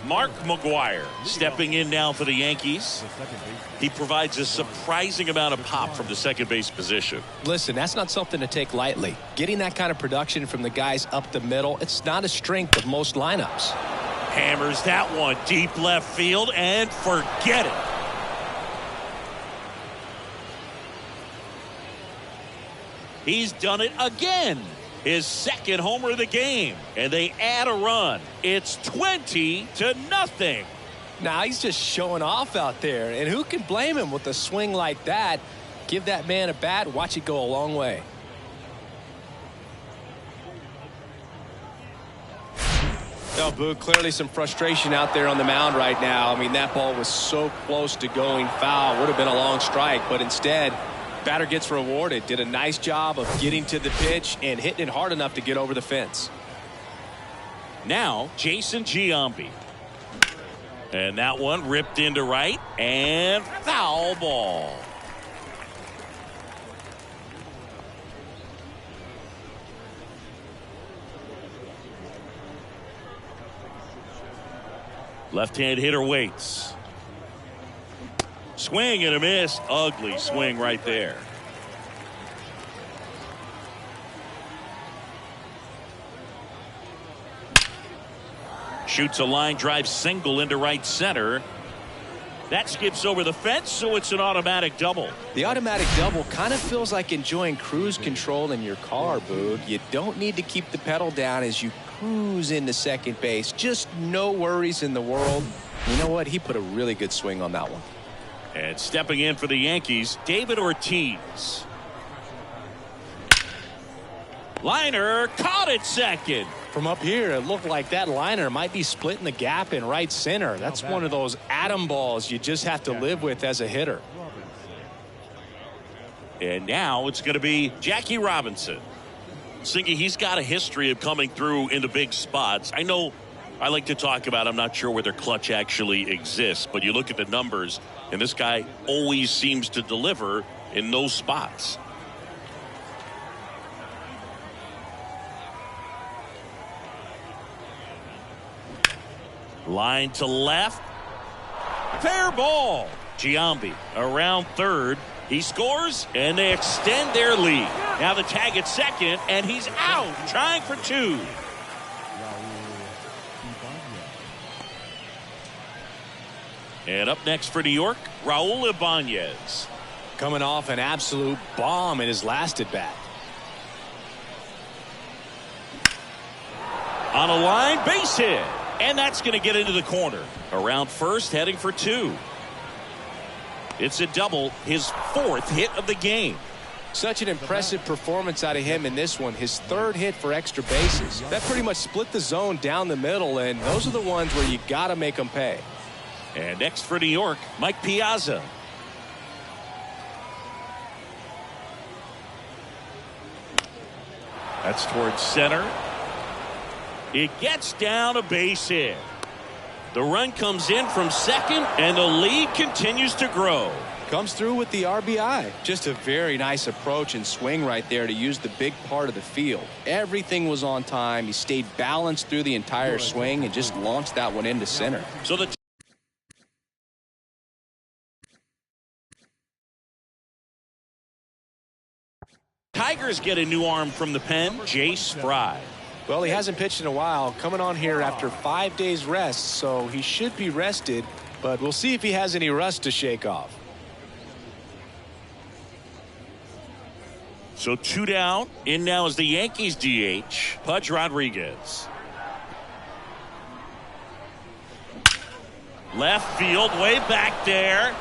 Mark McGuire stepping in now for the Yankees. He provides a surprising amount of pop from the second base position. Listen, that's not something to take lightly. Getting that kind of production from the guys up the middle, it's not a strength of most lineups. Hammers that one deep left field and forget it. He's done it again. His second homer of the game. And they add a run. It's 20-0. Now he's just showing off out there. And who can blame him with a swing like that? Give that man a bat, watch it go a long way. Oh, Boog, clearly some frustration out there on the mound right now. I mean, that ball was so close to going foul. Would have been a long strike, but instead, batter gets rewarded. Did a nice job of getting to the pitch and hitting it hard enough to get over the fence. Now, Jason Giambi. And that one ripped into right and foul ball. Left-hand hitter waits. Swing and a miss. Ugly swing right there. Shoots a line drive single into right center. That skips over the fence, so it's an automatic double. The automatic double kind of feels like enjoying cruise control in your car, Boog. You don't need to keep the pedal down as you cruise into second base. Just no worries in the world. You know what? He put a really good swing on that one. And stepping in for the Yankees, David Ortiz. Liner caught at second. From up here, it looked like that liner might be splitting the gap in right center. That's one of those atom balls you just have to live with as a hitter. And now it's going to be Jackie Robinson. Singy, he's got a history of coming through into big spots. I know I like to talk about, I'm not sure where their clutch actually exists, but you look at the numbers, and this guy always seems to deliver in those spots. Line to left. Fair ball. Giambi around third. He scores, and they extend their lead. Now the tag at second, and he's out, trying for two. And up next for New York, Raul Ibanez. Coming off an absolute bomb in his last at bat. On a line, base hit. And that's going to get into the corner. Around first, heading for two. It's a double, his fourth hit of the game. Such an impressive performance out of him in this one. His third hit for extra bases. That pretty much split the zone down the middle, and those are the ones where you got to make them pay. And next for New York, Mike Piazza. That's towards center. It gets down a base hit. The run comes in from second, and the lead continues to grow. Comes through with the RBI. Just a very nice approach and swing right there to use the big part of the field. Everything was on time. He stayed balanced through the entire swing and just launched that one into center. So the Tigers get a new arm from the pen, Jace Fry. Well, he hasn't pitched in a while, coming on here after 5 days rest, so he should be rested, but we'll see if he has any rust to shake off. So two down. In now is the Yankees DH, Pudge Rodriguez. Left field, way back there.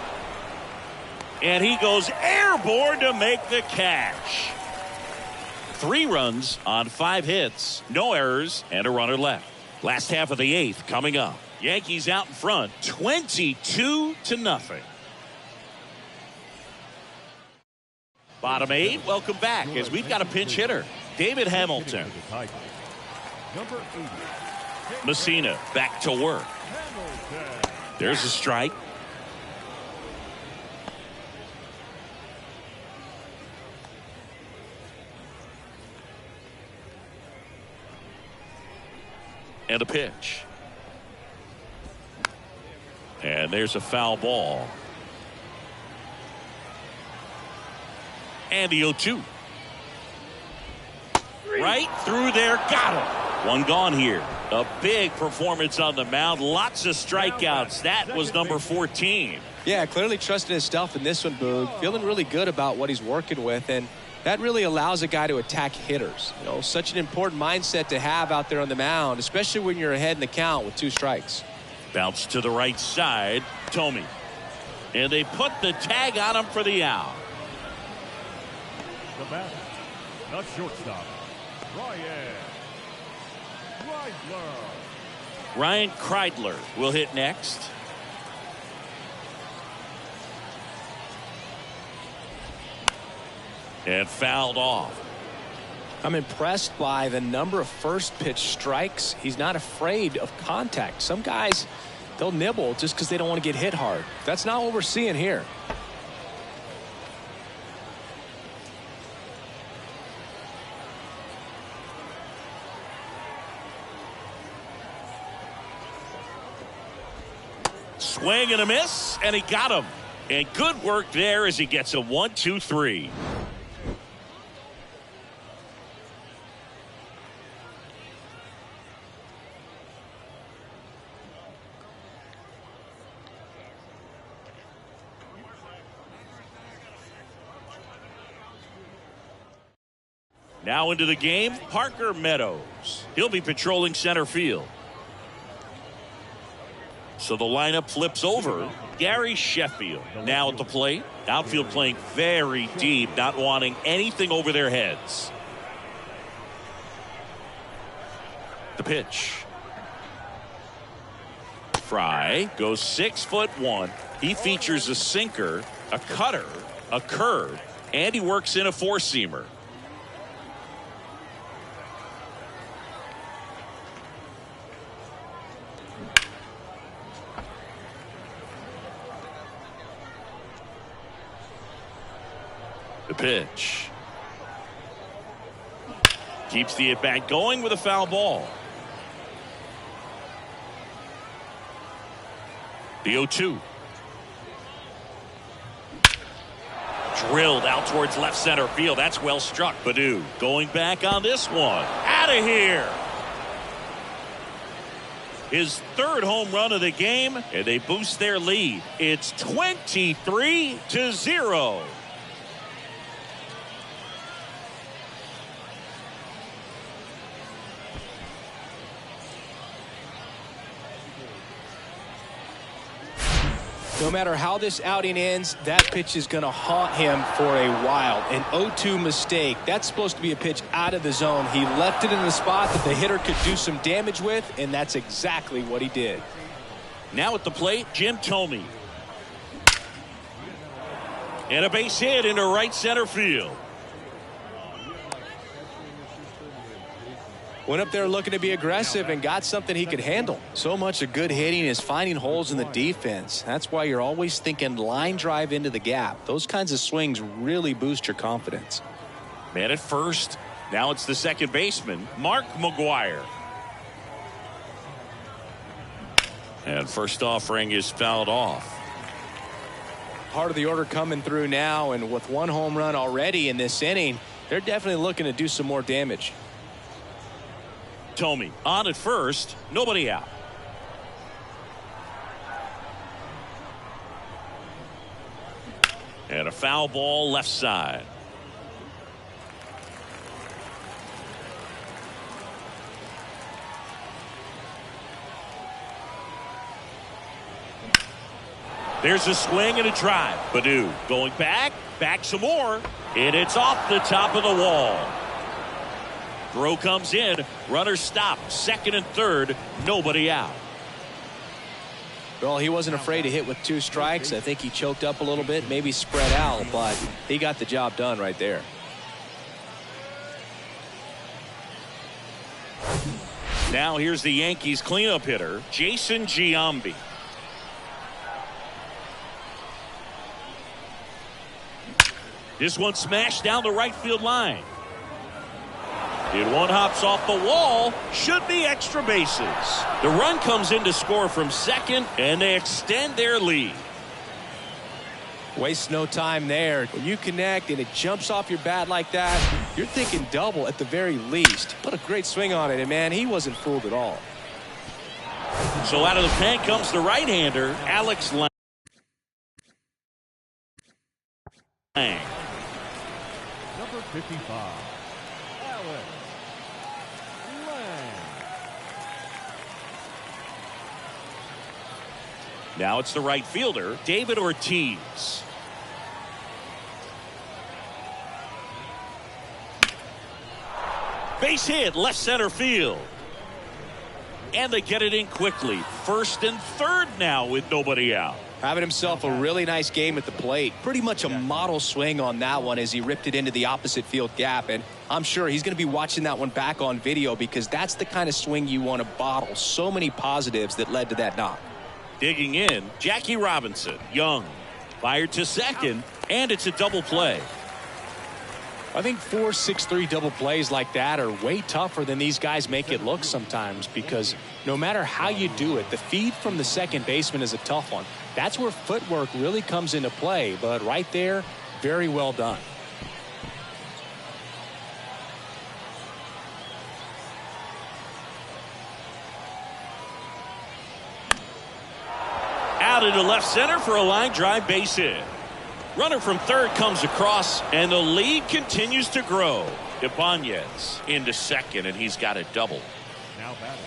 And he goes airborne to make the catch. 3 runs on 5 hits, no errors, and a runner left. Last half of the 8th coming up. Yankees out in front, 22-0. Bottom 8, welcome back as we've got a pinch hitter, David Hamilton. Number 80. Messina back to work. There's a strike. And a pitch. And there's a foul ball. And the 0-2. Right through there. Got him. One gone here. A big performance on the mound. Lots of strikeouts. That was number 14. Yeah, clearly trusting his stuff in this one, Boog. Feeling really good about what he's working with, and that really allows a guy to attack hitters. You know, such an important mindset to have out there on the mound, especially when you're ahead in the count with 2 strikes. Bounce to the right side. Tomey. And they put the tag on him for the out. The batter, the shortstop, Ryan Kreidler will hit next. And fouled off. I'm impressed by the number of first pitch strikes. He's not afraid of contact. Some guys, they'll nibble just because they don't want to get hit hard. That's not what we're seeing here. Swing and a miss, and he got him. And good work there as he gets a 1-2-3. Now into the game, Parker Meadows. He'll be patrolling center field. So the lineup flips over. Gary Sheffield now at the plate. Outfield playing very deep, not wanting anything over their heads. The pitch. Fry goes 6'1". He features a sinker, a cutter, a curve, And he works in a four-seamer. The pitch. Keeps the at-bat going with a foul ball. The 0-2. Drilled out towards left center field. That's well struck. Baddoo going back on this one. Out of here. His third home run of the game, and they boost their lead. It's 23-0. No matter how this outing ends, that pitch is going to haunt him for a while. An 0-2 mistake. That's supposed to be a pitch out of the zone. He left it in the spot that the hitter could do some damage with, and that's exactly what he did. Now at the plate, Jim Thome. And a base hit into right center field. Went up there looking to be aggressive and got something he could handle. So much of good hitting is finding holes in the defense. That's why you're always thinking line drive into the gap. Those kinds of swings really boost your confidence. Man at first. Now it's the second baseman, Mark McGwire. And first offering is fouled off. Part of the order coming through now, and with one home run already in this inning, they're definitely looking to do some more damage. Thome on at first, nobody out. And a foul ball left side. There's a swing and a drive. Baddoo going back some more, and it's off the top of the wall. Throw comes in, runner stopped, second and third, nobody out. Well, he wasn't afraid to hit with two strikes. I think he choked up a little bit, maybe spread out, but he got the job done right there. Now here's the Yankees cleanup hitter, Jason Giambi. This one smashed down the right field line. And one hops off the wall. Should be extra bases. The run comes in to score from second, and they extend their lead. Waste no time there. When you connect and it jumps off your bat like that, you're thinking double at the very least. Put a great swing on it, and man, he wasn't fooled at all. So out of the pen comes the right-hander, Alex Lang. Number 55, Alex Lang. Now it's the right fielder, David Ortiz. Base hit, left center field. And they get it in quickly. First and third now with nobody out. Having himself a really nice game at the plate. Pretty much a model swing on that one as he ripped it into the opposite field gap. And I'm sure he's going to be watching that one back on video because that's the kind of swing you want to bottle. So many positives that led to that knock. Digging in, Jackie Robinson, young. Fired to second, and it's a double play. I think 4-6-3 double plays like that are way tougher than these guys make it look sometimes because no matter how you do it, the feed from the second baseman is a tough one. That's where footwork really comes into play, but right there, very well done. Out into left center for a line drive base hit. Runner from third comes across, and the lead continues to grow. Ibanez into second, and he's got a double. Now batting.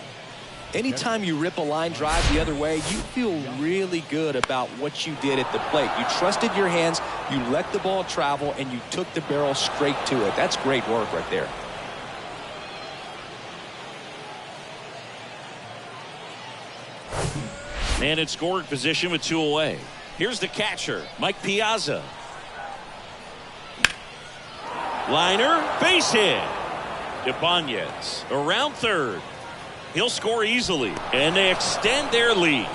Anytime you rip a line drive the other way, you feel really good about what you did at the plate. You trusted your hands, you let the ball travel, and you took the barrel straight to it. That's great work right there. Man in scoring position with two away. Here's the catcher, Mike Piazza. Liner, base hit. Ibanez around third. He'll score easily, and they extend their lead.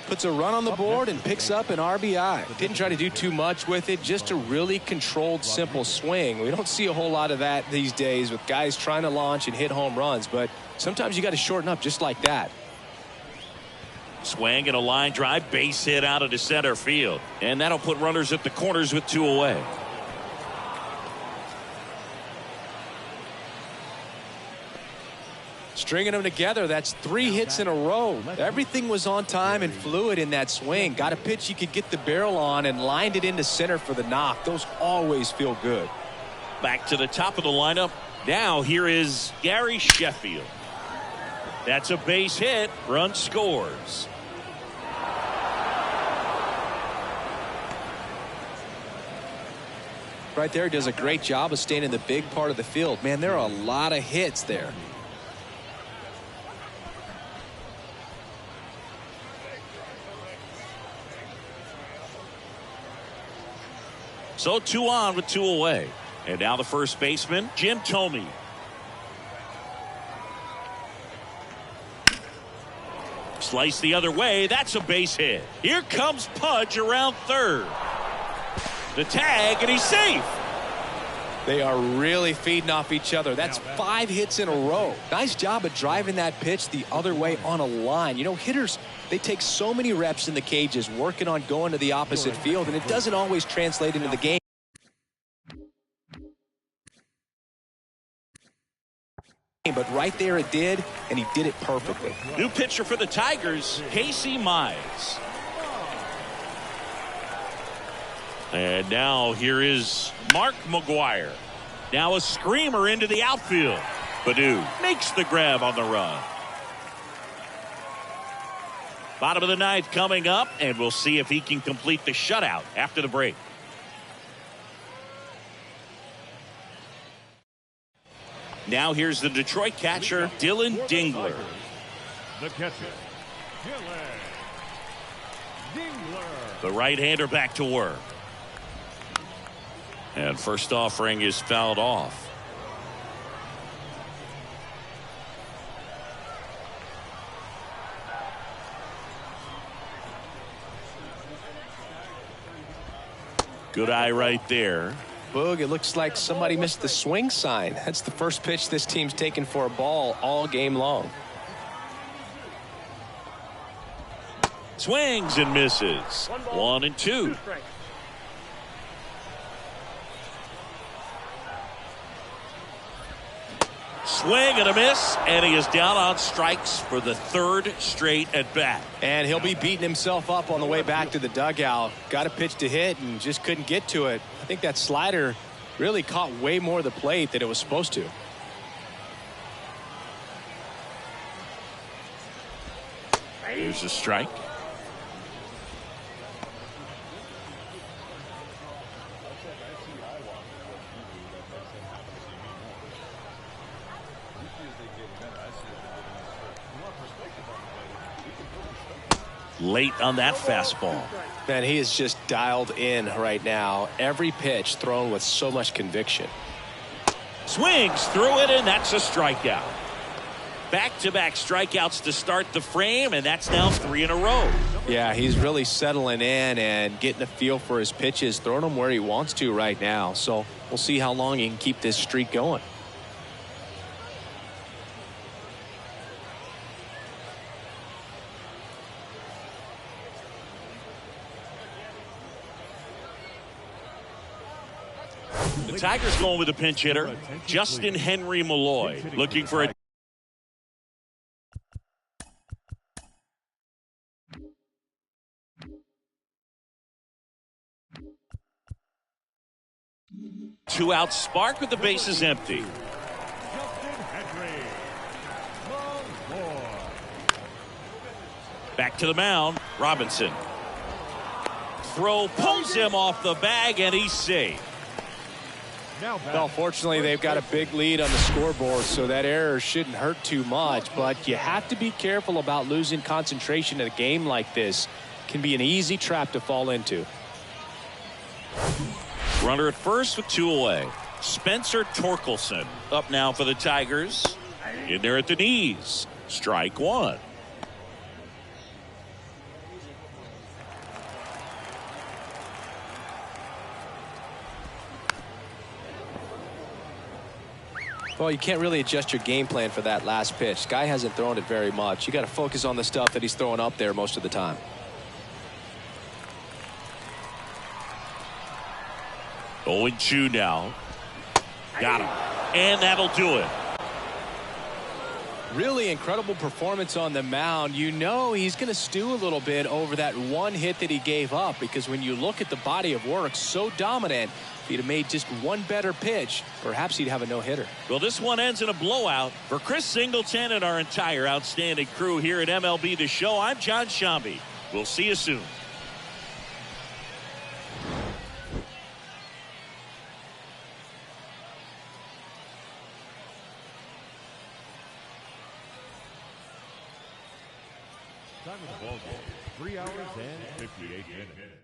Puts a run on the board and picks up an RBI. Didn't try to do too much with it, just a really controlled, simple swing. We don't see a whole lot of that these days with guys trying to launch and hit home runs, but sometimes you got to shorten up just like that. Swing and a line drive, base hit out into center field, and that'll put runners at the corners with 2 away. Stringing them together, that's 3 hits in a row. Everything was on time and fluid in that swing. Got a pitch you could get the barrel on and lined it into center for the knock. Those always feel good. Back to the top of the lineup. Now here is Gary Sheffield. That's a base hit. Run scores. Right there, does a great job of staying in the big part of the field. Man, there are a lot of hits there. So 2 on with 2 away. And now the first baseman, Jim Thome. Slice the other way. That's a base hit. Here comes Pudge around third. The tag, and he's safe. They are really feeding off each other. That's 5 hits in a row. Nice job of driving that pitch the other way on a line. You know, hitters, they take so many reps in the cages working on going to the opposite field, and it doesn't always translate into the game. But right there it did, and he did it perfectly. New pitcher for the Tigers, Casey Mize. And now here is Mark McGwire. Now a screamer into the outfield. Baddoo makes the grab on the run. Bottom of the 9th coming up, and we'll see if he can complete the shutout after the break. Now here's the Detroit catcher, Dylan Dingler. The catcher, Dylan Dingler. The right-hander back to work. And first offering is fouled off. Good eye right there. Boog, it looks like somebody missed the swing sign. That's the first pitch this team's taken for a ball all game long. Swings and misses. 1 and 2. Swing and a miss, and he is down on strikes for the 3rd straight at bat. And he'll be beating himself up on the way back to the dugout. Got a pitch to hit and just couldn't get to it. I think that slider really caught way more of the plate than it was supposed to. Here's a strike. Late on that fastball. Man, he is just dialed in right now. Every pitch thrown with so much conviction. Swings through it, and that's a strikeout. Back-to-back strikeouts to start the frame, and that's now 3 in a row. Yeah, he's really settling in and getting a feel for his pitches, throwing them where he wants to right now. So we'll see how long he can keep this streak going. The Tigers going with a pinch hitter, Justin Henry Malloy, looking for a two-out spark with the bases empty. Back to the mound, Robinson. Throw pulls him off the bag, and he's safe. Well, fortunately, they've got a big lead on the scoreboard, so that error shouldn't hurt too much. But you have to be careful about losing concentration in a game like this. It can be an easy trap to fall into. Runner at first with 2 away. Spencer Torkelson up now for the Tigers. In there at the knees. Strike 1. Well, you can't really adjust your game plan for that last pitch. Guy hasn't thrown it very much. You got to focus on the stuff that he's throwing up there most of the time. Oh, and 2 now. Got him. And that'll do it. Really incredible performance on the mound. You know he's going to stew a little bit over that one hit that he gave up, because when you look at the body of work, so dominant. If he'd have made just one better pitch, perhaps he'd have a no-hitter. Well, this one ends in a blowout. For Chris Singleton and our entire outstanding crew here at MLB The Show, I'm John Shambi. We'll see you soon. Time of the ball game, 3 hours and 58 minutes.